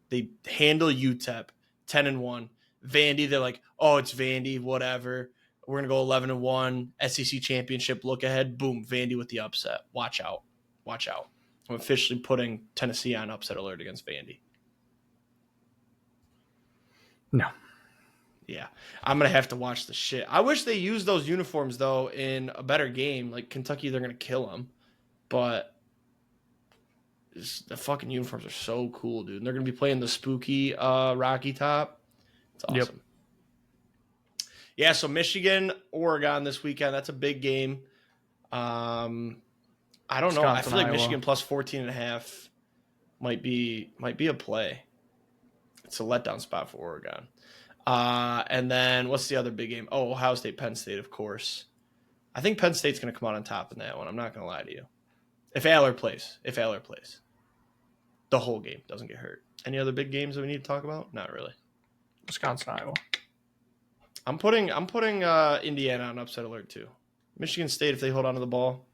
They handle UTEP 10-1. Vandy, they're like, oh, it's Vandy, whatever. We're gonna go 11-1. SEC championship look ahead. Boom, Vandy with the upset. Watch out. I'm officially putting Tennessee on upset alert against Vandy. No. Yeah, I'm gonna have to watch the shit. I wish they used those uniforms though in a better game. Like Kentucky, they're gonna kill them, but the fucking uniforms are so cool, dude. And they're gonna be playing the spooky Rocky Top. It's awesome. Yep. Yeah, so Michigan, Oregon this weekend. That's a big game. I don't know. I Wisconsin, feel like Iowa. Michigan plus 14.5 might be a play. It's a letdown spot for Oregon. And then what's the other big game? Oh, Ohio State, Penn State, of course. I think Penn State's going to come out on top in that one. I'm not going to lie to you. If Aller plays, the whole game doesn't get hurt. Any other big games that we need to talk about? Not really. Wisconsin, Iowa. I'm putting Indiana on upset alert too. Michigan State, if they hold on to the ball.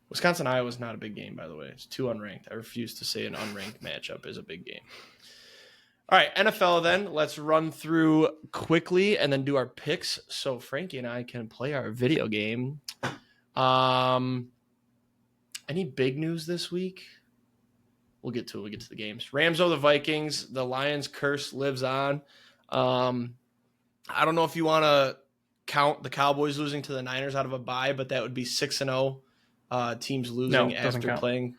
Wisconsin, Iowa is not a big game, by the way. It's 2 unranked. I refuse to say an unranked matchup is a big game. All right, NFL then. Let's run through quickly and then do our picks so Frankie and I can play our video game. Any big news this week? We'll get to it. We'll get to the games. Rams over the Vikings. The Lions curse lives on. I don't know if you want to count the Cowboys losing to the Niners out of a bye, but that would be 6-0 teams losing after playing.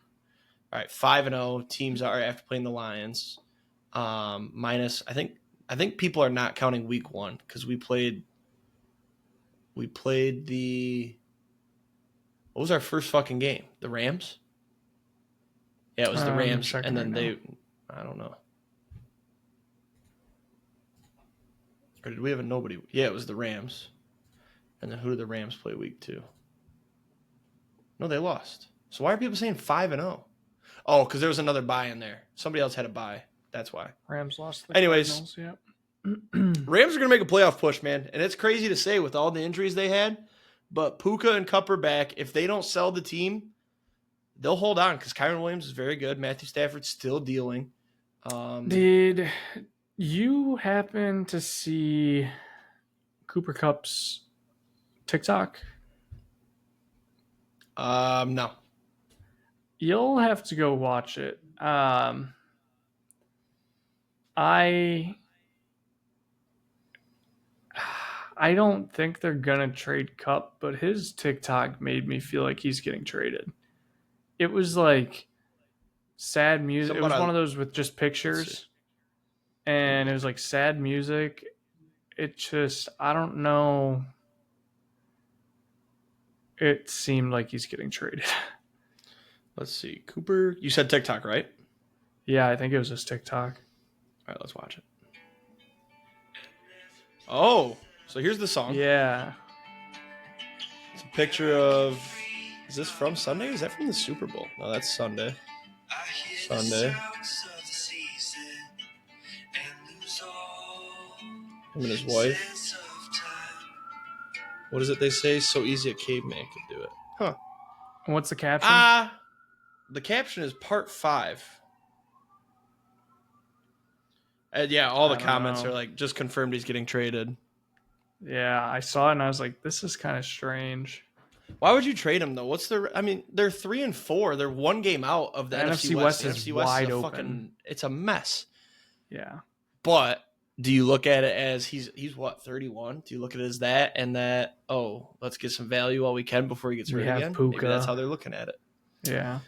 All right, 5-0 teams are after playing the Lions. Minus, I think people are not counting week 1 because we played the. What was our first fucking game? The Rams? Yeah, it was the Rams, and then I don't know. Or did we have a nobody? Yeah, it was the Rams. And then who did the Rams play week 2? No, they lost. So why are people saying 5-0? Oh, because there was another bye in there. Somebody else had a bye. That's why. Rams lost. Anyways, Cardinals, yep. Rams are going to make a playoff push, man. And it's crazy to say with all the injuries they had. But Puka and Kupp are back. If they don't sell the team, they'll hold on because Kyron Williams is very good. Matthew Stafford's still dealing. Did you happen to see Cooper Kupp's TikTok? No. You'll have to go watch it. I don't think they're gonna trade Kupp, but his TikTok made me feel like he's getting traded. It was like sad music. It was one of those with just pictures, and it was like sad music. It just, I don't know. It seemed like he's getting traded. Let's see. Cooper, you said TikTok, right? Yeah, I think it was his TikTok. All right, let's watch it. Oh, so here's the song. Yeah. It's a picture of, is this from Sunday? Is that from the Super Bowl? No, that's Sunday. Sunday. Him and his wife. What is it they say? So easy a caveman could do it. Huh. And what's the caption? The caption is part 5. And yeah, all the comments are like, just confirmed he's getting traded. Yeah, I saw it and I was like, this is kind of strange. Why would you trade him though? They're 3-4. They're 1 game out of the NFC West. The NFC West wide is open. It's a mess. Yeah. But do you look at it as he's what, 31? Do you look at it as that and that, oh, let's get some value while we can before he gets hurt again? Puka. Maybe that's how they're looking at it. Yeah.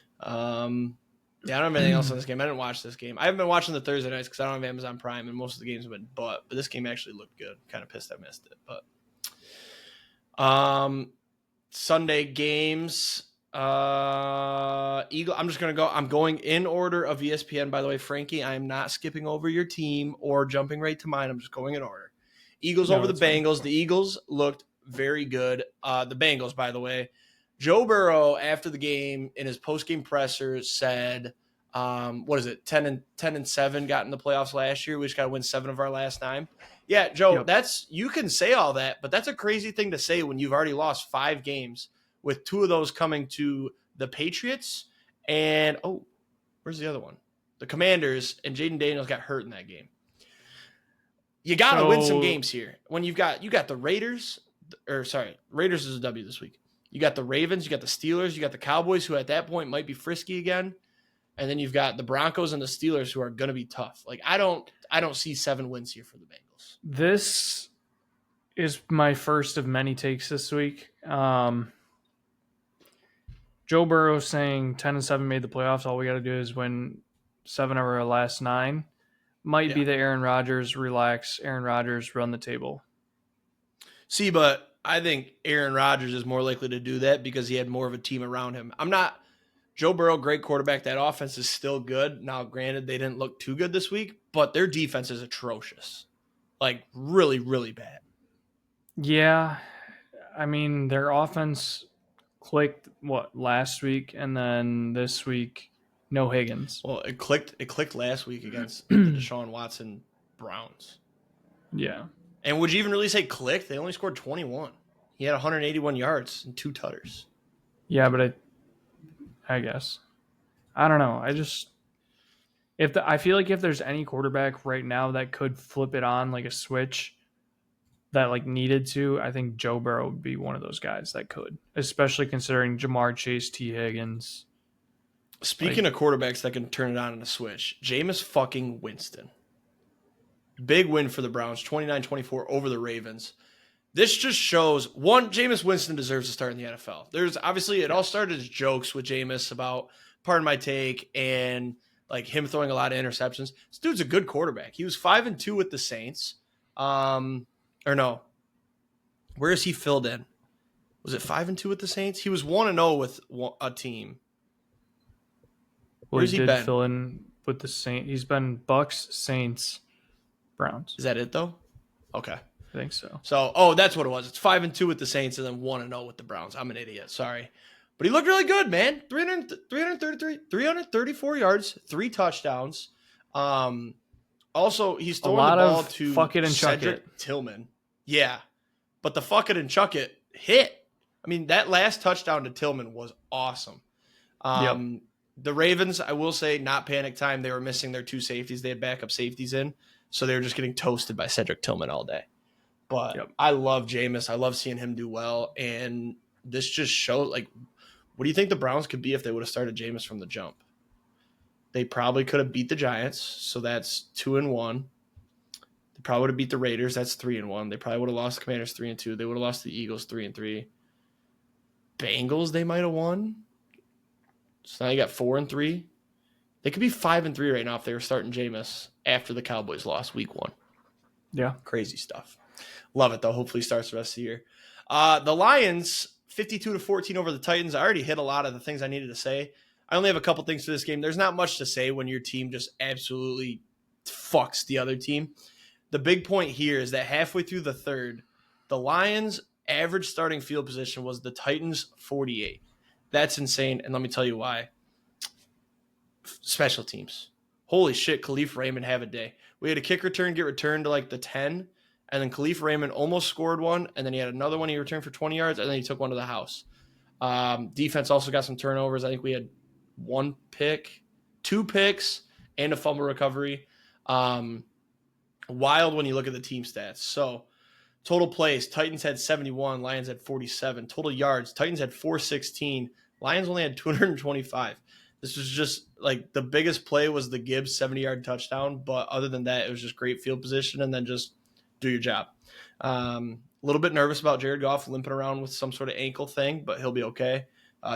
Yeah, I don't have anything else on this game. I didn't watch this game. I haven't been watching the Thursday nights because I don't have Amazon Prime, and most of the games have been but this game actually looked good. Kind of pissed I missed it, but Sunday games. Eagle. I'm just gonna go. I'm going in order of ESPN. By the way, Frankie, I am not skipping over your team or jumping right to mine. I'm just going in order. Eagles over the Bengals. Fine. The Eagles looked very good. The Bengals, by the way. Joe Burrow, after the game, in his post-game presser, said, what is it, 10-7 got in the playoffs last year. We just got to win 7 of our last 9. Yeah, Joe, you can say all that, but that's a crazy thing to say when you've already lost 5 games, with 2 of those coming to the Patriots and, where's the other one? The Commanders, and Jaden Daniels got hurt in that game. You got to win some games here. When you got the Raiders is a W this week. You got the Ravens, you got the Steelers, you got the Cowboys, who at that point might be frisky again. And then you've got the Broncos and the Steelers, who are going to be tough. Like, I don't see 7 wins here for the Bengals. This is my first of many takes this week. Joe Burrow saying 10-7 made the playoffs. All we got to do is win 7 of our last 9. Might be the Aaron Rodgers, relax, Aaron Rodgers, run the table. See, but I think Aaron Rodgers is more likely to do that because he had more of a team around him. Joe Burrow, great quarterback. That offense is still good. Now, granted, they didn't look too good this week, but their defense is atrocious. Like, really, really bad. Yeah. I mean, their offense clicked, last week? And then this week, no Higgins. Well, it clicked last week against the Deshaun Watson Browns. Yeah. And would you even really say clicked? They only scored 21. He had 181 yards and 2 tutters. Yeah, but I guess. I don't know. I feel like if there's any quarterback right now that could flip it on like a switch that like needed to, I think Joe Burrow would be one of those guys that could, especially considering Jamar Chase, T. Higgins. Speaking of quarterbacks that can turn it on in a switch, Jameis fucking Winston. Big win for the Browns, 29-24 over the Ravens. This just shows, one, Jameis Winston deserves to start in the NFL. There's obviously, it all started as jokes with Jameis about, pardon my take, and like him throwing a lot of interceptions. This dude's a good quarterback. He was 5-2 with the Saints. Or no, where is he filled in? Was it 5-2 with the Saints? He was 1-0 with a team. Where's he been? Fill in with the Saints. He's been Bucks, Saints, Browns. Is that it though? Okay. I think so. So, that's what it was. It's 5-2 with the Saints and then 1-0 with the Browns. I'm an idiot. Sorry. But he looked really good, man. 334 yards, 3 touchdowns. Also, he's throwing the ball to fuck it and Cedric chuck it. Tillman. Yeah. But the fuck it and chuck it hit. I mean, that last touchdown to Tillman was awesome. The Ravens, I will say, not panic time. They were missing their 2 safeties. They had backup safeties in. So they were just getting toasted by Cedric Tillman all day. But I love Jameis. I love seeing him do well. And this just showed, like, what do you think the Browns could be if they would have started Jameis from the jump? They probably could have beat the Giants. So that's 2-1. They probably would have beat the Raiders. That's 3-1. They probably would have lost the Commanders 3-2. They would have lost the Eagles 3-3. Bengals, they might have won. So now you got 4-3. They could be 5-3 right now if they were starting Jameis after the Cowboys lost week 1. Yeah. Crazy stuff. Love it, though. Hopefully starts the rest of the year. The Lions, 52-14 over the Titans. I already hit a lot of the things I needed to say. I only have a couple things to this game. There's not much to say when your team just absolutely fucks the other team. The big point here is that halfway through the third, the Lions' average starting field position was the Titans' 48. That's insane, and let me tell you why. Special teams. Holy shit, Khalif Raymond have a day. We had a kick return get returned to like the 10, and then Khalif Raymond almost scored one, and then he had another one he returned for 20 yards, and then he took one to the house. Defense also got some turnovers. I think we had 1 pick, 2 picks, and a fumble recovery. Wild when you look at the team stats. So total plays, Titans had 71, Lions had 47. Total yards, Titans had 416, Lions only had 225. This was just like the biggest play was the Gibbs 70-yard touchdown, but other than that, it was just great field position and then just do your job. A little bit nervous about Jared Goff limping around with some sort of ankle thing, but he'll be okay.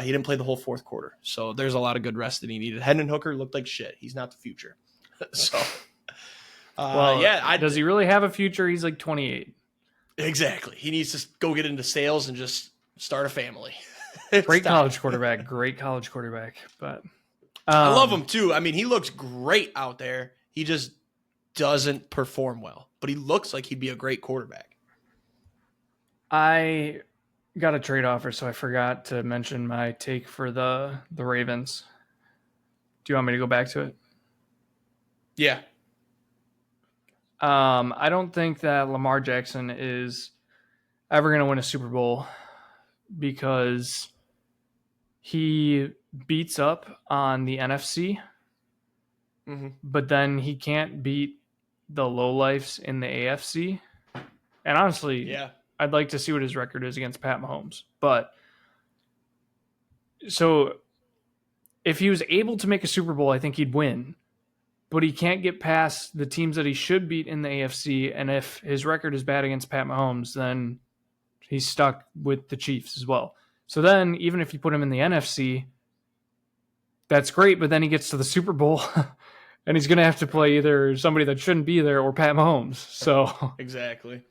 He didn't play the whole fourth quarter, so there's a lot of good rest that he needed. Hendon Hooker looked like shit. He's not the future. So, does he really have a future? He's like 28. Exactly. He needs to go get into sales and just start a family. Great college quarterback. But I love him too. I mean, he looks great out there. He just doesn't perform well, but he looks like he'd be a great quarterback. I got a trade offer, so I forgot to mention my take for the Ravens. Do you want me to go back to it? Yeah. I don't think that Lamar Jackson is ever going to win a Super Bowl because he beats up on the NFC, but then he can't beat the lowlifes in the AFC. And honestly, I'd like to see what his record is against Pat Mahomes. But so if he was able to make a Super Bowl, I think he'd win. but he can't get past the teams that he should beat in the AFC. And if his record is bad against Pat Mahomes, then he's stuck with the Chiefs as well. So then, even if you put him in the NFC, that's great, but then he gets to the Super Bowl, and he's going to have to play either somebody that shouldn't be there or Pat Mahomes. So Exactly.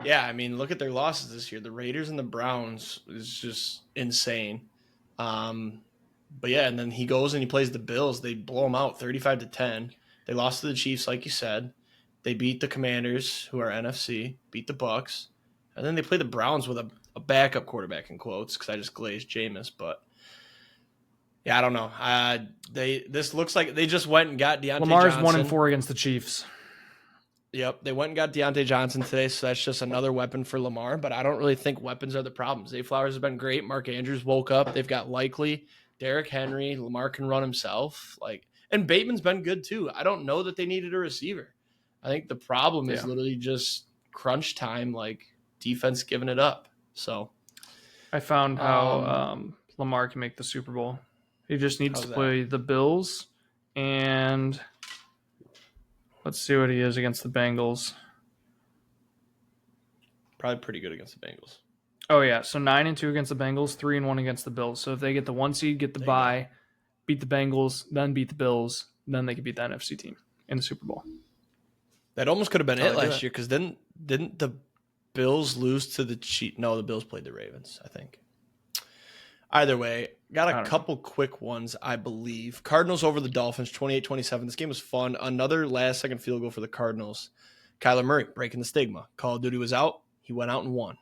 Yeah, I mean, look at their losses this year. The Raiders and the Browns is just insane. But yeah, and then he goes and he plays the Bills. They blow him out 35-10. They lost to the Chiefs, like you said. They beat the Commanders, who are NFC, beat the Bucs. And then they play the Browns with a backup quarterback in quotes, because I just glazed Jameis. But yeah, I don't know. This looks like they just went and got Deontay Lamar's Johnson. 1-4 against the Chiefs. Yep, they went and got Deontay Johnson today, so that's just another weapon for Lamar. But I don't really think weapons are the problem. Zay Flowers has been great. Mark Andrews woke up. They've got Likely, Derrick Henry. Lamar can run himself. And Bateman's been good too. I don't know that they needed a receiver. I think the problem is literally just crunch time, defense giving it up. So I found how Lamar can make the Super Bowl. He just needs to play the Bills, and let's see what he is against the Bengals. Probably pretty good against the Bengals. Oh yeah, so 9-2 against the Bengals, 3-1 against the Bills. So if they get the 1 seed, get the bye, beat the Bengals, then beat the Bills, then they could beat the NFC team in the Super Bowl. That almost could have been it last year, because didn't the Bills lose to the Chiefs? No, the Bills played the Ravens, I think. Either way, got a couple quick ones, I believe. Cardinals over the Dolphins, 28-27. This game was fun. Another last-second field goal for the Cardinals. Kyler Murray breaking the stigma. Call of Duty was out. He went out and won.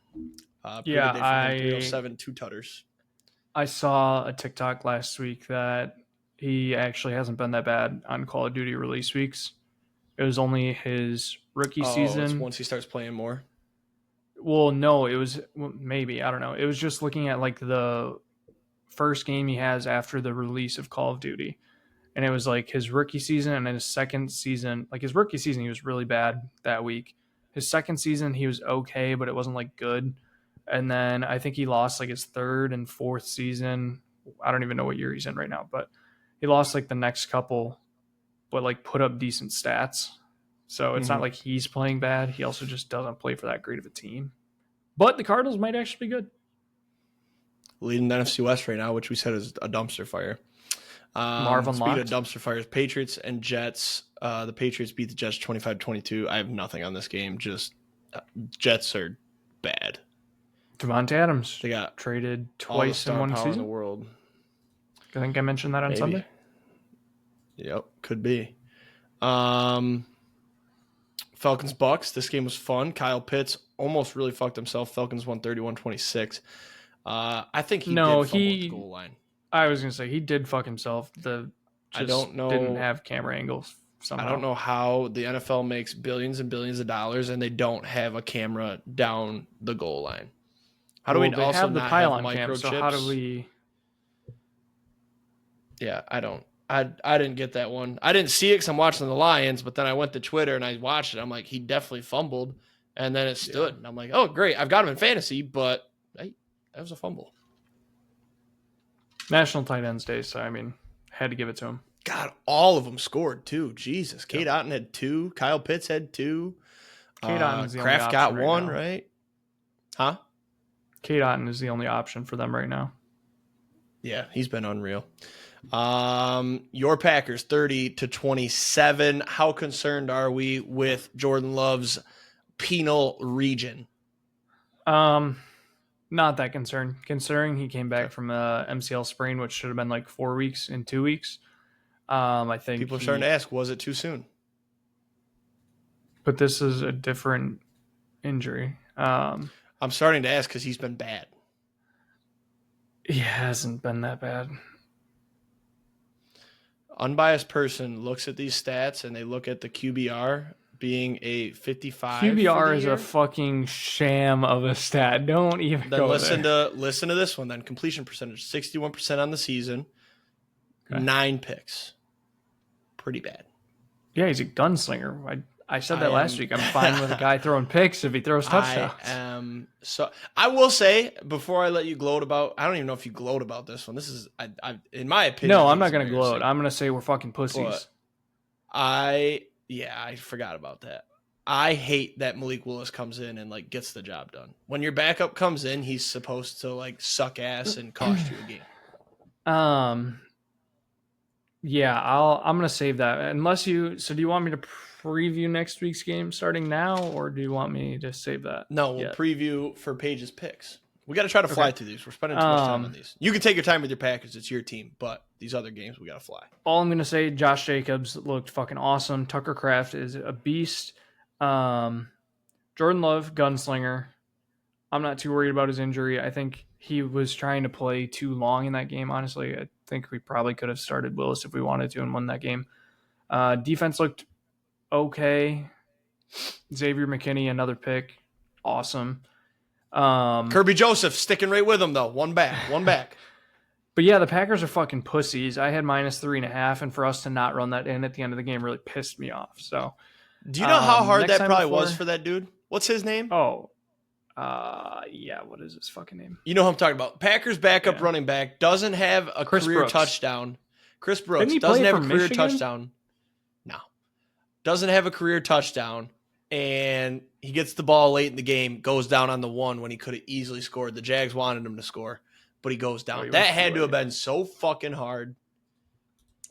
Yeah, 307, 2 tutters. I saw a TikTok last week that he actually hasn't been that bad on Call of Duty release weeks. It was only his rookie season. It's once he starts playing more? Well, no, it was maybe. I don't know. It was just looking at the first game he has after the release of Call of Duty. And it was his rookie season and then his second season. His rookie season, he was really bad that week. His second season, he was okay, but it wasn't good. And then I think he lost his third and fourth season. I don't even know what year he's in right now, but he lost the next couple, but put up decent stats. So it's not like he's playing bad. He also just doesn't play for that great of a team. But the Cardinals might actually be good. Leading the NFC West right now, which we said is a dumpster fire. Marvin Speaking Locke. of dumpster fires, Patriots and Jets. The Patriots beat the Jets 25-22. I have nothing on this game. Just Jets are bad. Devontae Adams. They got traded twice in one season. In the world. I think I mentioned that on Sunday. Yep, could be. Falcons Bucks. This game was fun. Kyle Pitts almost really fucked himself. Falcons won 31-26. I think he did fumble at the goal line. I was gonna say he did fuck himself. I don't know. Didn't have camera angles somehow. I don't know how the NFL makes billions and billions of dollars and they don't have a camera down the goal line. How do we they also have the not pylon have cam? microchips? So how do we? Yeah, I don't. I didn't get that one. I didn't see it because I'm watching the Lions, but then I went to Twitter and I watched it. I'm like, he definitely fumbled, and then it stood. And I'm like, oh, great. I've got him in fantasy, but that was a fumble. National Tight Ends Day, so had to give it to him. God, all of them scored too. Jesus. Kate Otten had 2. Kyle Pitts had 2. Kate Otten's the Kraft only got option 1, now. right? Huh? Kate Otten is the only option for them right now. Yeah, he's been unreal. Your Packers 30-27. How concerned are we with Jordan Love's penal region? Not that concerned. Considering he came back from a MCL sprain, which should have been 4 weeks in 2 weeks. I think people are starting to ask, was it too soon? But this is a different injury. I'm starting to ask because he's been bad. He hasn't been that bad. Unbiased person looks at these stats and they look at the QBR being a 55. QBR is a fucking sham of a stat. Don't even then go listen there. listen to this one then. Completion percentage 61% on the season. Okay. 9 picks. Pretty bad. Yeah, he's a gunslinger. I said that last week. I'm fine with a guy throwing picks if he throws touchdowns. So I will say before I let you gloat about, I don't even know if you gloat about this one. This is, I in my opinion. No, I'm not going to gloat. I'm going to say we're fucking pussies. I forgot about that. I hate that Malik Willis comes in and like gets the job done. When your backup comes in, he's supposed to like suck ass and cost you a game. Yeah, I'm gonna save that. Unless you do you want me to preview next week's game starting now, or do you want me to save that? No, we'll preview for Paige's picks. We got to try to fly through these. We're spending too much time on these. You can take your time with your Packers. It's your team. But these other games, we got to fly. All I'm going to say, Josh Jacobs looked fucking awesome. Tucker Kraft is a beast. Jordan Love, gunslinger. I'm not too worried about his injury. I think he was trying to play too long in that game, honestly. I think we probably could have started Willis if we wanted to and won that game. Defense looked okay. Xavier McKinney, another pick. Awesome. Kirby Joseph sticking right with him, though. One back. But yeah, the Packers are fucking pussies. I had -3.5, and for us to not run that in at the end of the game really pissed me off. So, do you know how hard that probably was for that dude? What's his name? Oh, yeah. What is his fucking name? You know who I'm talking about. Packers backup running back doesn't have a career touchdown. Chris Brooks doesn't have a career touchdown. No, doesn't have a career touchdown. And he gets the ball late in the game, goes down on the one when he could have easily scored. The Jags wanted him to score, but he goes down. That had to have been so fucking hard.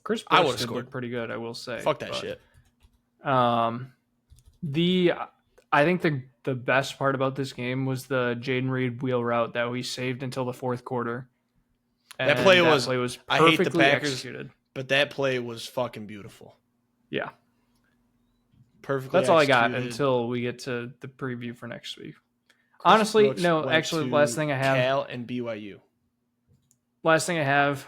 Chris Brooks did look pretty good, I will say. Fuck that shit. I think the best part about this game was the Jaden Reed wheel route that we saved until the fourth quarter. And that play was perfectly I hate the Packers, executed. But that play was fucking beautiful. Yeah. Perfectly That's all I got until we get to the preview for next week. Honestly, Brooks no, actually, last thing I have. Cal and BYU. Last thing I have.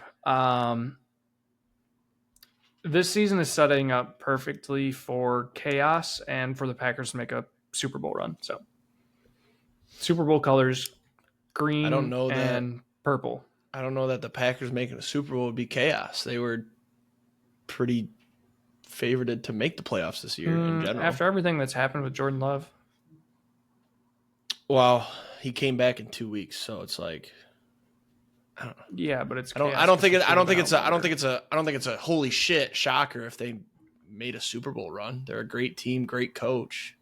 This season is setting up perfectly for chaos and for the Packers to make a Super Bowl run. So, Super Bowl colors, green and purple. I don't know that the Packers making a Super Bowl would be chaos. They were pretty favorited to make the playoffs this year in general. After everything that's happened with Jordan Love. Well, he came back in 2 weeks, so it's like I don't know. Yeah, but it's I don't think it's a holy shit shocker if they made a Super Bowl run. They're a great team, great coach,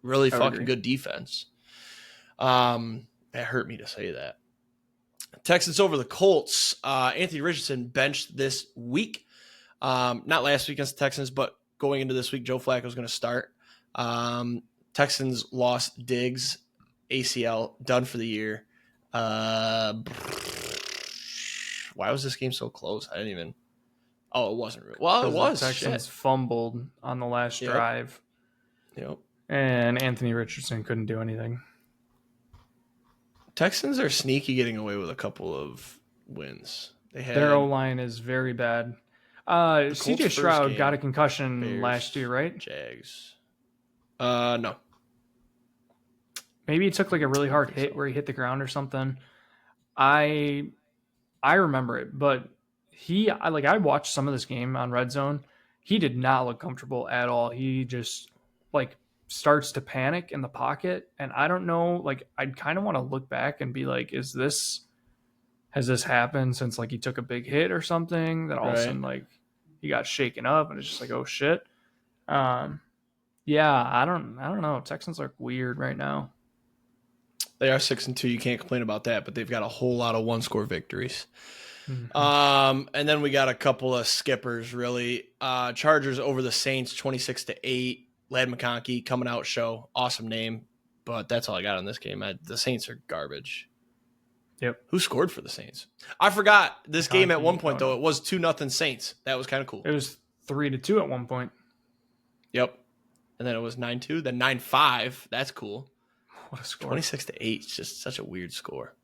really fucking good defense. That hurt me to say that. Texans over the Colts. Anthony Richardson benched this week. Not last week against the Texans, but going into this week, Joe Flacco is going to start. Texans lost Diggs, ACL, done for the year. Why was this game so close? I didn't even. Oh, it wasn't really. Well, it was. The Texans fumbled on the last drive. Yep. And Anthony Richardson couldn't do anything. Texans are sneaky getting away with a couple of wins. Their O-line is very bad. CJ Stroud got a concussion last year, right? Jags. No. Maybe he took like a really hard hit where he hit the ground or something. I remember it, but I watched some of this game on Red Zone. He did not look comfortable at all. He just like starts to panic in the pocket, and I don't know, like I'd kind of want to look back and be like, has this happened since like he took a big hit or something that all of a sudden like he got shaken up and it's just like, oh shit. Yeah, I don't know. Texans look weird right now. They are 6-2. You can't complain about that, but they've got a whole lot of one-score victories. Mm-hmm. And then we got a couple of skippers, really. Chargers over the Saints, 26-8. Lad McConkey coming out show. Awesome name, but that's all I got on this game. The Saints are garbage. Yep. Who scored for the Saints? I forgot this game at one point, though. It was 2-0 Saints. That was kind of cool. It was 3-2 at one point. Yep. And then it was 9-2, then 9-5. That's cool. What a score. 26-8. It's just such a weird score.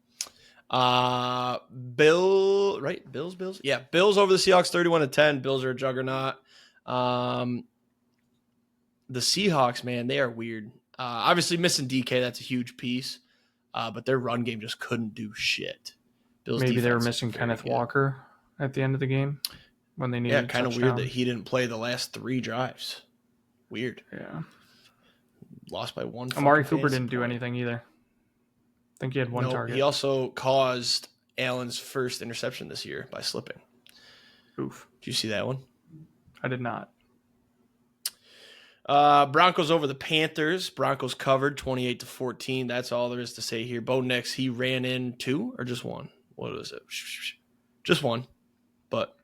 Bills. Yeah, Bills over the Seahawks, 31-10. Bills are a juggernaut. The Seahawks, man, they are weird. Obviously missing DK, that's a huge piece. But their run game just couldn't do shit. Bills maybe they were missing Kenneth Walker at the end of the game when they needed. Yeah, kind of weird that he didn't play the last 3 drives. Weird. Yeah. Lost by 1. Amari Cooper didn't do anything either. I think he had one target. He also caused Allen's first interception this year by slipping. Oof. Did you see that one? I did not. Broncos over the Panthers. Broncos covered 28-14. That's all there is to say here. Bo Nix, he ran in 2 or just 1? What was it? Just 1. But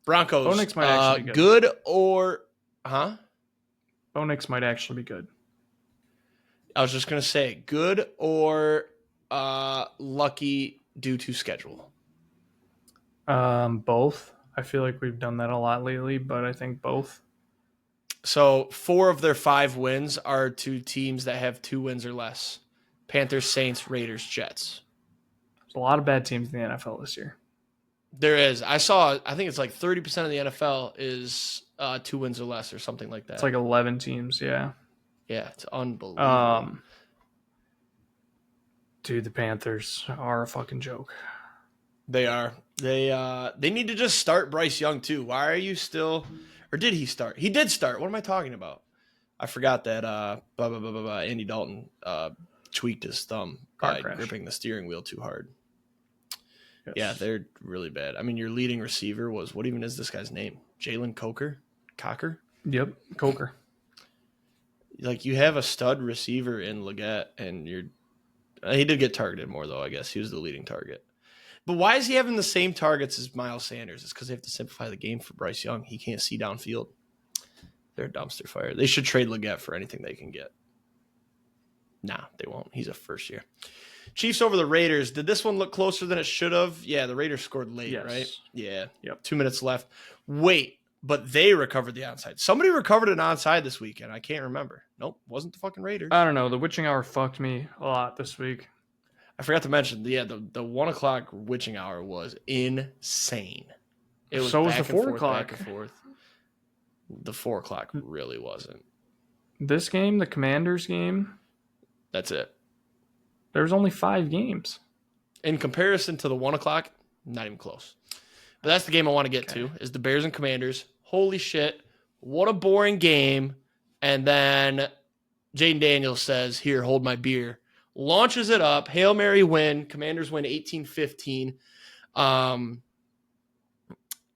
Broncos, Bo Nix might actually be good or huh? Bo Nix might actually be good. I was just gonna say good or lucky due to schedule. Both. I feel like we've done that a lot lately, but I think both. So 4 of their 5 wins are to teams that have 2 wins or less. Panthers, Saints, Raiders, Jets. There's a lot of bad teams in the NFL this year. There is. I think it's like 30% of the NFL is 2 wins or less or something like that. It's like 11 teams, yeah. Yeah, it's unbelievable. Dude, the Panthers are a fucking joke. They are. They need to just start Bryce Young too. Why are you still, or did he start? He did start. What am I talking about? I forgot that Andy Dalton tweaked his thumb by gripping the steering wheel too hard. Yes. Yeah, they're really bad. I mean, your leading receiver was, what even is this guy's name? Jalen Coker? Yep, Coker. Like, you have a stud receiver in Leggett, and he did get targeted more, though, I guess. He was the leading target. But why is he having the same targets as Miles Sanders? It's because they have to simplify the game for Bryce Young. He can't see downfield. They're a dumpster fire. They should trade Leggett for anything they can get. Nah, they won't. He's a first year. Chiefs over the Raiders. Did this one look closer than it should have? Yeah, the Raiders scored late, yes. Right? Yeah. Yep. 2 minutes left. Wait, but they recovered the onside. Somebody recovered an onside this weekend. I can't remember. Nope, wasn't the fucking Raiders. I don't know. The witching hour fucked me a lot this week. I forgot to mention, the 1 o'clock witching hour was insane. It was so was the 4 o'clock. Back and forth. The 4 o'clock really wasn't. This game, the Commanders game. That's it. There's only 5 games. In comparison to the 1 o'clock, not even close. But that's the game I want to get to, is the Bears and Commanders. Holy shit, what a boring game. And then Jaden Daniels says, here, hold my beer. Launches it up. Hail Mary win. Commanders win 18-15.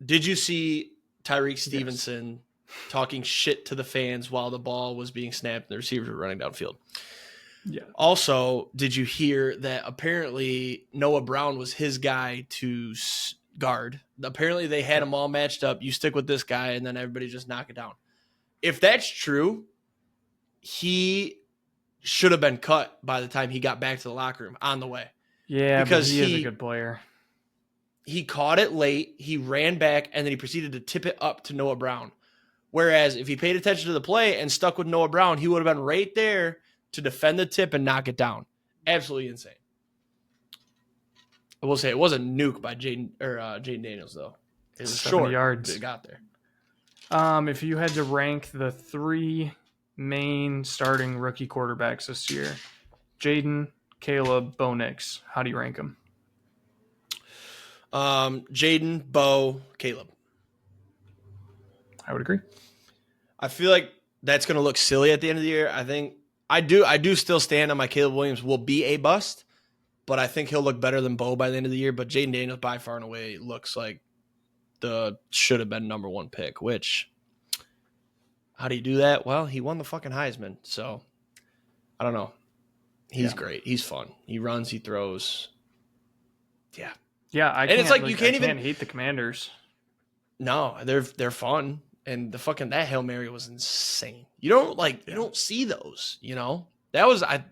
Did you see Tyreek Stevenson talking shit to the fans while the ball was being snapped and the receivers were running downfield? Yeah. Also, did you hear that apparently Noah Brown was his guy to guard? Apparently they had them all matched up. You stick with this guy, and then everybody just knock it down. If that's true, he should have been cut by the time he got back to the locker room on the way. Yeah, because he is a good player. He caught it late, he ran back, and then he proceeded to tip it up to Noah Brown. Whereas if he paid attention to the play and stuck with Noah Brown, he would have been right there to defend the tip and knock it down. Absolutely insane. I will say it was a nuke by Jaden Daniels, though. It was short yards. But it got there. If you had to rank the 3 main starting rookie quarterbacks this year, Jaden, Caleb, Bo Nix, how do you rank them? Jaden, Bo, Caleb. I would agree. I feel like that's going to look silly at the end of the year. I think I do still stand on my Caleb Williams will be a bust, but I think he'll look better than Bo by the end of the year. But Jaden Daniels by far and away looks like the should have been number 1 pick, which how do you do that? Well, he won the fucking Heisman. So I don't know. He's great. He's fun. He runs, he throws. Yeah. Yeah. And it's like you can't even hate the Commanders. No, they're fun. And that Hail Mary was insane. You don't see those, you know? That was, I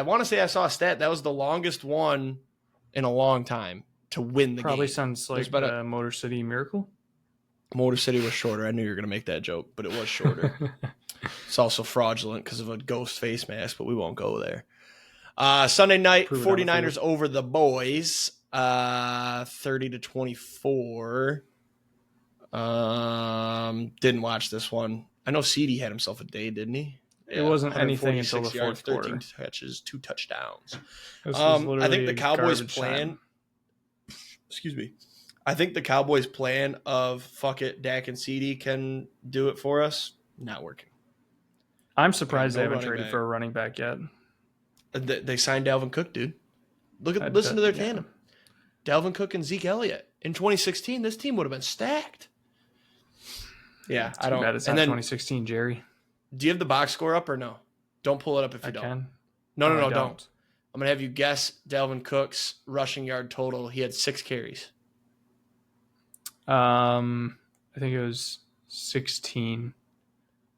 want to say I saw a stat. That was the longest one in a long time to win the Probably game. sounds like a Motor City Miracle. Motor City was shorter. I knew you were going to make that joke, but it was shorter. It's also fraudulent because of a ghost face mask, but we won't go there. Sunday night, 49ers over the boys, 30-24. Didn't watch this one. I know CD had himself a day, didn't he? It wasn't anything until the fourth quarter. 13 catches, 2 touchdowns. I think the Cowboys' plan. Excuse me. I think the Cowboys' plan of fuck it, Dak and CD can do it for us. Not working. I'm surprised they haven't traded for a running back yet. They signed Dalvin Cook, dude. Listen to their tandem. Dalvin Cook and Zeke Elliott. In 2016, this team would have been stacked. Yeah, Too bad it's not 2016, Jerry. Do you have the box score up or no? Don't pull it up if you I don't. can. No, I don't. I'm going to have you guess Dalvin Cook's rushing yard total. He had 6 carries. I think it was 16.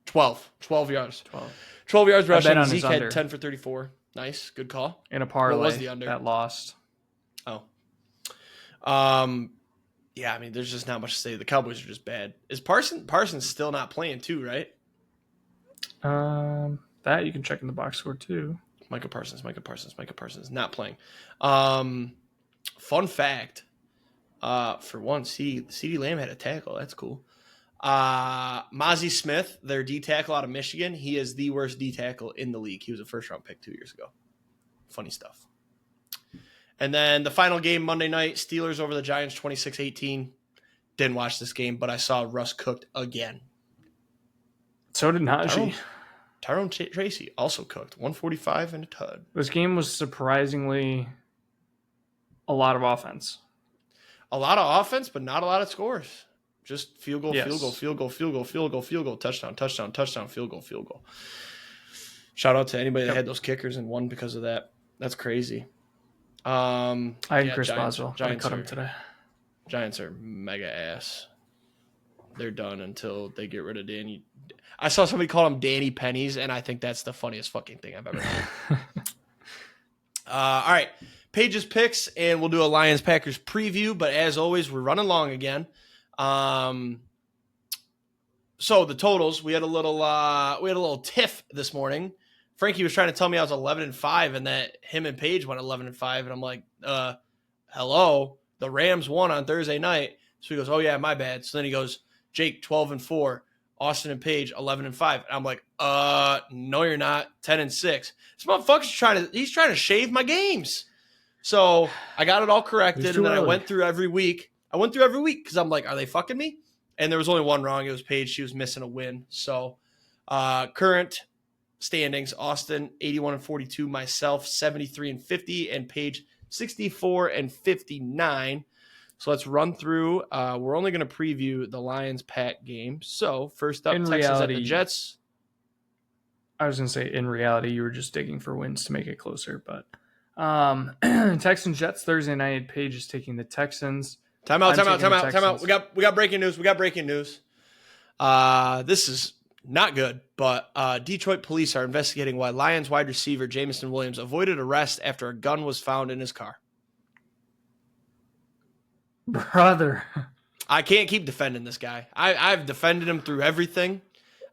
12 yards. 12 yards I bet rushing. on Zeke his had under. 10 for 34. Nice. Good call. In a parlay. What was the under? That lost. Oh. Yeah, I mean, there's just not much to say. The Cowboys are just bad. Is Parsons still not playing too, right? That you can check in the box score too. Micah Parsons not playing. Fun fact. For one, CeeDee Lamb had a tackle. That's cool. Mozzie Smith, their D tackle out of Michigan, he is the worst D tackle in the league. He was a first-round pick 2 years ago. Funny stuff. And then the final game Monday night, Steelers over the Giants 26-18. Didn't watch this game, but I saw Russ cooked again. So did Najee. Tyrone Tracy also cooked. 145 and a tud. This game was surprisingly a lot of offense. A lot of offense, but not a lot of scores. Just field goal, Yes. field goal, field goal, field goal, field goal, field goal, touchdown, touchdown, touchdown, field goal, field goal. Shout out to anybody that had those kickers and won because of that. That's crazy. I had Chris Giants, Boswell. I Giants cut him are, today. Giants are mega ass. They're done until they get rid of Danny. I saw somebody call him Danny Pennies, and I think that's the funniest fucking thing I've ever heard. All right. Paige's picks, and we'll do a Lions-Packers preview, but as always, we're running long again. So the totals, we had a little tiff this morning. Frankie was trying to tell me I was 11-5 and that him and Paige went 11-5, and I'm like, hello, the Rams won on Thursday night. So he goes, oh yeah, my bad. So then he goes, Jake 12-4, Austin and Paige 11-5, and I'm like, no, you're not, 10-6. This motherfucker's trying to shave my games. So I got it all corrected, and then I went through every week. Because I'm like, are they fucking me? And there was only one wrong. It was Paige. She was missing a win. So current standings, Austin 81-42, myself 73-50, and Paige 64-59. So let's run through. We're only going to preview the Lions-Pack game. So first up, Texans at the Jets. I was going to say, in reality, you were just digging for wins to make it closer. But Texans Jets Thursday night. Paige is taking the Texans. Time out. We got breaking news. This is not good, but Detroit police are investigating why Lions wide receiver Jameson Williams avoided arrest after a gun was found in his car. Brother. I can't keep defending this guy. I've defended him through everything.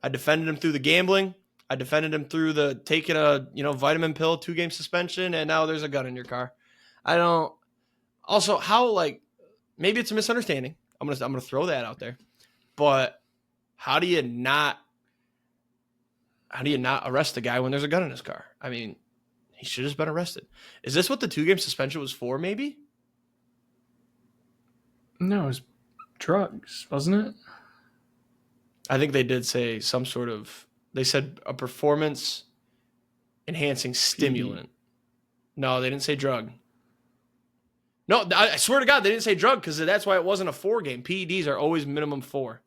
I defended him through the gambling. I defended him through the taking a vitamin pill, 2-game suspension, and now there's a gun in your car. I don't. Also, how maybe it's a misunderstanding. I'm gonna throw that out there, but how do you not arrest the guy when there's a gun in his car? I mean, he should have been arrested. Is this what the 2-game suspension was for? Maybe. No, it was drugs, wasn't it? I think they did say some sort of. They said a performance enhancing stimulant. No, they didn't say drug. No, I swear to God, they didn't say drug because that's why it wasn't a 4-game. PEDs are always minimum 4.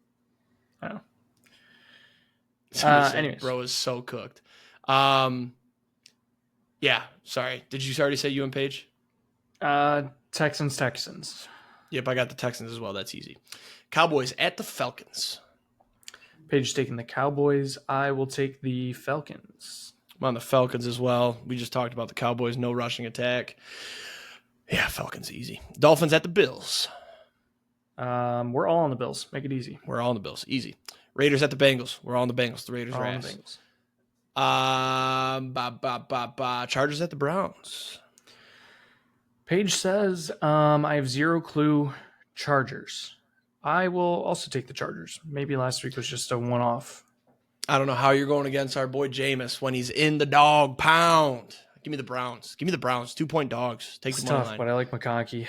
Oh. Anyways. Bro is so cooked. Yeah, sorry. Did you already say you and Paige? Texans. Yep, I got the Texans as well. That's easy. Cowboys at the Falcons. Paige taking the Cowboys. I will take the Falcons. I'm on the Falcons as well. We just talked about the Cowboys. No rushing attack. Yeah, Falcons easy. Dolphins at the Bills. We're all on the Bills. Make it easy. We're all on the Bills. Easy. Raiders at the Bengals. We're all on the Bengals. The Raiders are ass. Chargers at the Browns. Paige says, I have zero clue. Chargers. I will also take the Chargers. Maybe last week was just a one-off. I don't know how you're going against our boy Jameis when he's in the dog pound. Give me the Browns. 2-point dogs. Take It's the money tough, line. but I like McConkey.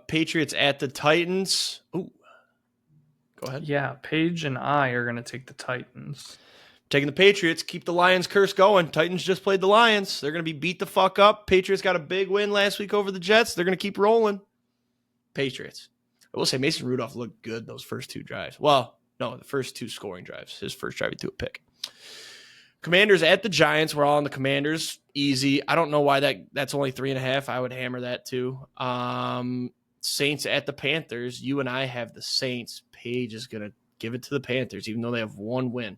Patriots at the Titans. Ooh. Go ahead. Yeah, Paige and I are going to take the Titans. Taking the Patriots. Keep the Lions curse going. Titans just played the Lions. They're going to be beat the fuck up. Patriots got a big win last week over the Jets. They're going to keep rolling. Patriots. I will say Mason Rudolph looked good those first 2 drives. Well, No, the first 2 scoring drives. His first drive, he threw a pick. Commanders at the Giants. We're all on the Commanders. Easy. I don't know why that's only 3.5. I would hammer that too. Saints at the Panthers. You and I have the Saints. Paige is going to give it to the Panthers, even though they have 1 win.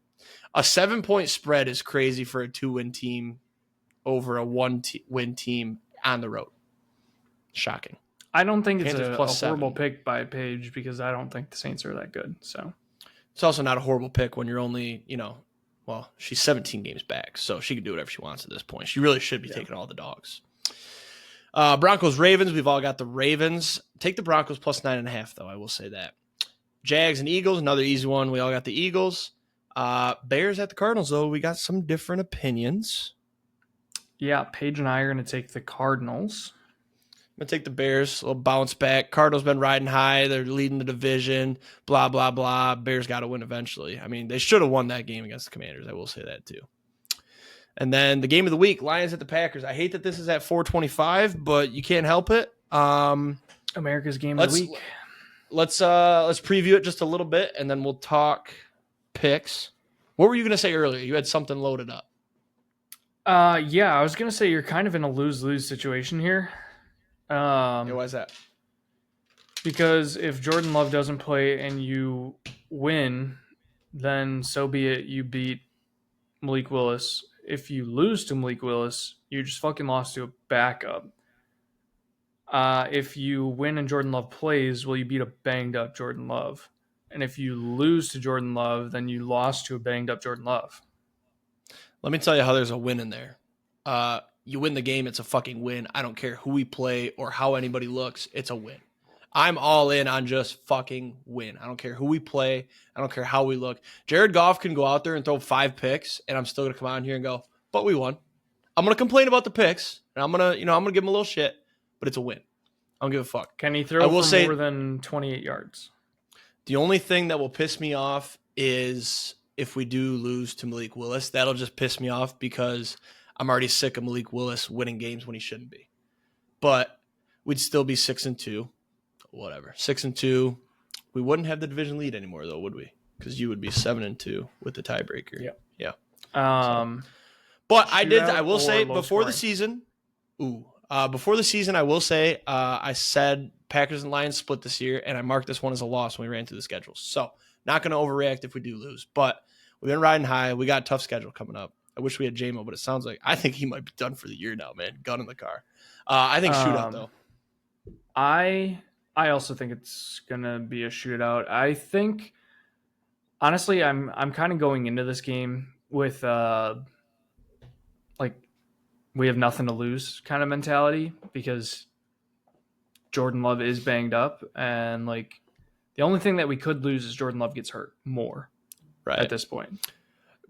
A 7-point spread is crazy for a 2-win team over a 1-win team on the road. Shocking. I don't think Panthers it's plus a horrible 7. pick by Paige because I don't think the Saints are that good. So It's also not a horrible pick when you're only, well, she's 17 games back, so she can do whatever she wants at this point. She really should be taking all the dogs. Broncos, Ravens. We've all got the Ravens. Take the Broncos plus 9.5, though. I will say that. Jags and Eagles, another easy one. We all got the Eagles. Bears at the Cardinals, though. We got some different opinions. Yeah, Paige and I are going to take the Cardinals. I'm going to take the Bears. A little bounce back. Cardinals been riding high. They're leading the division. Blah, blah, blah. Bears got to win eventually. I mean, they should have won that game against the Commanders. I will say that, too. And then the game of the week, Lions at the Packers. I hate that this is at 4:25, but you can't help it. America's game of the week. Let's preview it just a little bit, and then we'll talk picks. What were you going to say earlier? You had something loaded up. Yeah, I was going to say you're kind of in a lose-lose situation here. Why is that? Because if Jordan Love doesn't play and you win, then so be it. You beat Malik Willis. If you lose to Malik Willis, you just fucking lost to a backup. If you win and Jordan Love plays, well, you beat a banged-up Jordan Love. And if you lose to Jordan Love, then you lost to a banged-up Jordan Love. Let me tell you how there's a win in there. You win the game, it's a fucking win. I don't care who we play or how anybody looks, it's a win. I'm all in on just fucking win. I don't care who we play. I don't care how we look. Jared Goff can go out there and throw 5 picks, and I'm still going to come out here and go, but we won. I'm going to complain about the picks, and I'm going to give him a little shit, but it's a win. I don't give a fuck. Can he throw for more than 28 yards? The only thing that will piss me off is if we do lose to Malik Willis. That'll just piss me off because I'm already sick of Malik Willis winning games when he shouldn't be. But we'd still be 6-2. Whatever. 6-2. We wouldn't have the division lead anymore, though, would we? Because you would be 7-2 with the tiebreaker. Yeah. But I will say before the season, I will say I said Packers and Lions split this year, and I marked this one as a loss when we ran through the schedules. So not going to overreact if we do lose. But we've been riding high. We got a tough schedule coming up. I wish we had J-Mo, but it sounds like I think he might be done for the year now, man. Gun in the car. I think shootout, though. I also think it's gonna be a shootout. I think, honestly, I'm kind of going into this game with we have nothing to lose kind of mentality because Jordan Love is banged up, and the only thing that we could lose is Jordan Love gets hurt more at this point.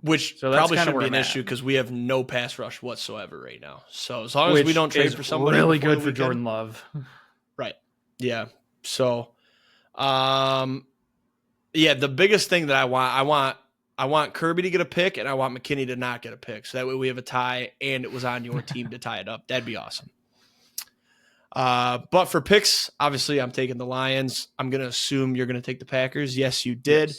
Which probably shouldn't be an issue because we have no pass rush whatsoever right now. So as long as we don't trade for somebody really good for Jordan Love. Right. Yeah. So, the biggest thing that I want Kirby to get a pick and I want McKinney to not get a pick. So that way we have a tie and it was on your team to tie it up. That'd be awesome. But for picks, obviously I'm taking the Lions. I'm going to assume you're going to take the Packers. Yes, you did.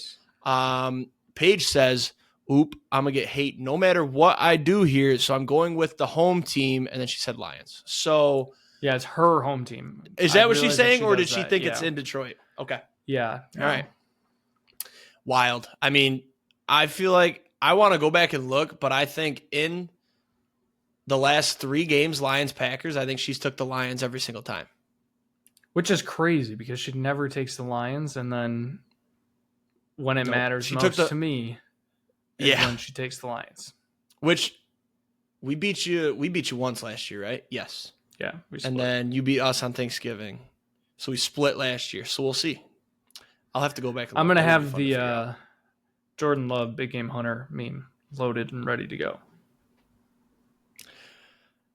Yes. Paige says, I'm going to get hate no matter what I do here. So I'm going with the home team. And then she said Lions. So yeah, it's her home team. Is that what she's saying, or did she think it's in Detroit? Okay. Yeah. All right. Wild. I mean, I feel like I want to go back and look, but I think in the last 3 games, Lions-Packers, I think she's took the Lions every single time. Which is crazy because she never takes the Lions, and then when it matters most to me is when she takes the Lions. Which we beat you once last year, right? Yes. Yeah, we split. And then you beat us on Thanksgiving. So we split last year. So we'll see. I'll have to go back and look. I'm going to have the Jordan Love Big Game Hunter meme loaded and ready to go.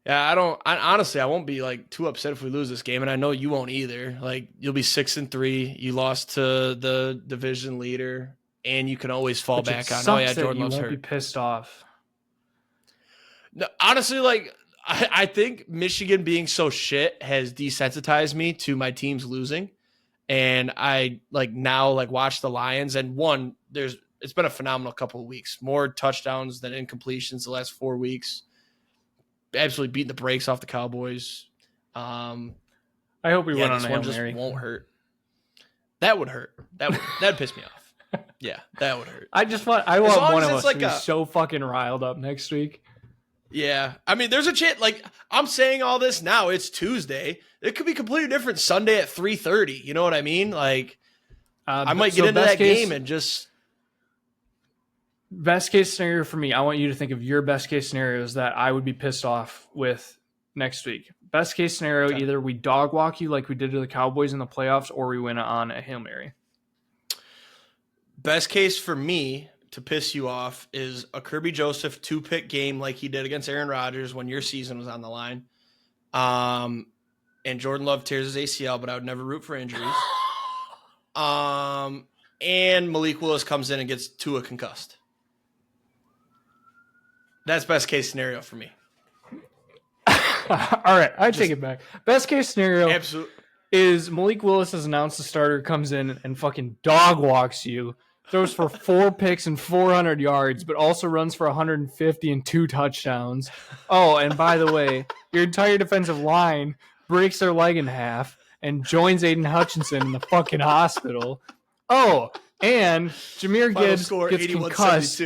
Yeah, honestly, I won't be too upset if we lose this game, and I know you won't either. You'll be 6-3. You lost to the division leader, and you can always fall back on. Jordan Love's hurt. You won't be pissed off. No, honestly, I think Michigan being so shit has desensitized me to my teams losing, And I now watch the Lions, and it's been a phenomenal couple of weeks. More touchdowns than incompletions the last 4 weeks. Absolutely beating the brakes off the Cowboys. I hope we win on a Hail just Mary. won't hurt. That would hurt. That'd piss me off. Yeah, that would hurt. I want one of us to be so fucking riled up next week. Yeah. I mean, there's a chance, I'm saying all this now, it's Tuesday. It could be completely different Sunday at 3:30. You know what I mean? I might get into that game and just... Best case scenario for me, I want you to think of your best case scenarios that I would be pissed off with next week. Best case scenario, okay. Either we dog walk you like we did to the Cowboys in the playoffs, or we win on a Hail Mary. Best case for me to piss you off is a Kirby Joseph 2-pick game like he did against Aaron Rodgers when your season was on the line. And Jordan Love tears his ACL, but I would never root for injuries. And Malik Willis comes in and gets Tua concussed. That's best case scenario for me. All right, I take it back. Best case scenario is Malik Willis is announced the starter, comes in and fucking dog walks you, throws for 4 picks and 400 yards, but also runs for 150 and 2 touchdowns. Oh, and by the way, your entire defensive line breaks their leg in half and joins Aiden Hutchinson in the fucking hospital. Oh, and Jahmyr Gibbs gets concussed.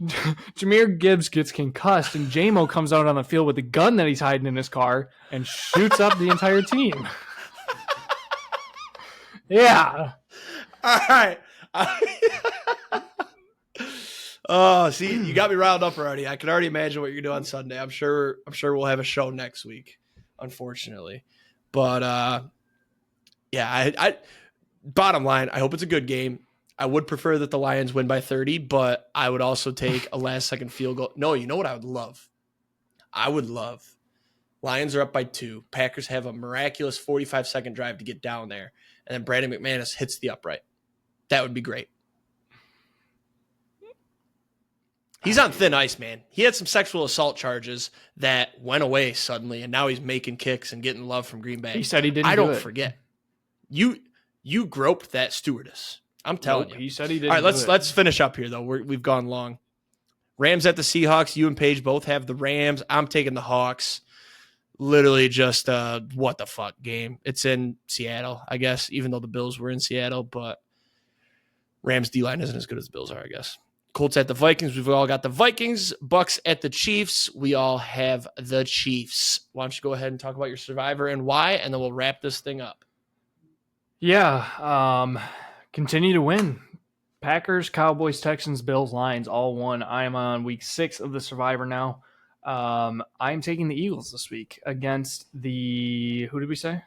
Jahmyr Gibbs gets concussed, and J-Mo comes out on the field with a gun that he's hiding in his car and shoots up the entire team. Yeah. All right. Oh, see, you got me riled up already. I can already imagine what you're doing on Sunday. I'm sure we'll have a show next week, unfortunately. But yeah, I bottom line, I hope it's a good game. I would prefer that the Lions win by 30, but I would also take a last-second field goal. No, you know what I would love? I would love Lions are up by 2. Packers have a miraculous 45-second drive to get down there, and then Brandon McManus hits the upright. That would be great. He's on thin ice, man. He had some sexual assault charges that went away suddenly, and now he's making kicks and getting love from Green Bay. He said he didn't. I don't forget. You groped that stewardess. I'm telling you. He said he didn't. All right, let's finish up here though. We've gone long. Rams at the Seahawks. You and Paige both have the Rams. I'm taking the Hawks. Literally just what the fuck game. It's in Seattle, I guess, even though the Bills were in Seattle, but Rams D-line isn't as good as the Bills are, I guess. Colts at the Vikings. We've all got the Vikings. Bucks at the Chiefs. We all have the Chiefs. Why don't you go ahead and talk about your survivor and why, and then we'll wrap this thing up. Yeah. Continue to win. Packers, Cowboys, Texans, Bills, Lions, all won. I am on week 6 of the survivor now. I'm taking the Eagles this week against the, who did we say?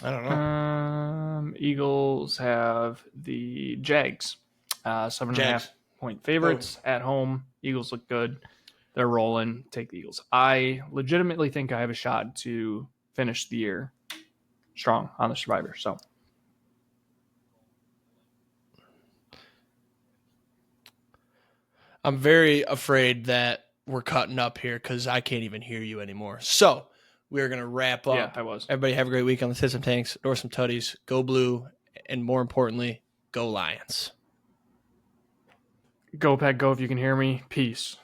I don't know. Eagles have the Jags. 7.5 point favorites at home. Eagles look good. They're rolling. Take the Eagles. I legitimately think I have a shot to finish the year strong on the survivor. So I'm very afraid that we're cutting up here because I can't even hear you anymore. So we're going to wrap up. Yeah, I was. Everybody have a great week on the Tits and Tanks. Endorse some Tuddies. Go Blue. And more importantly, go Lions. Go Pack, go if you can hear me. Peace.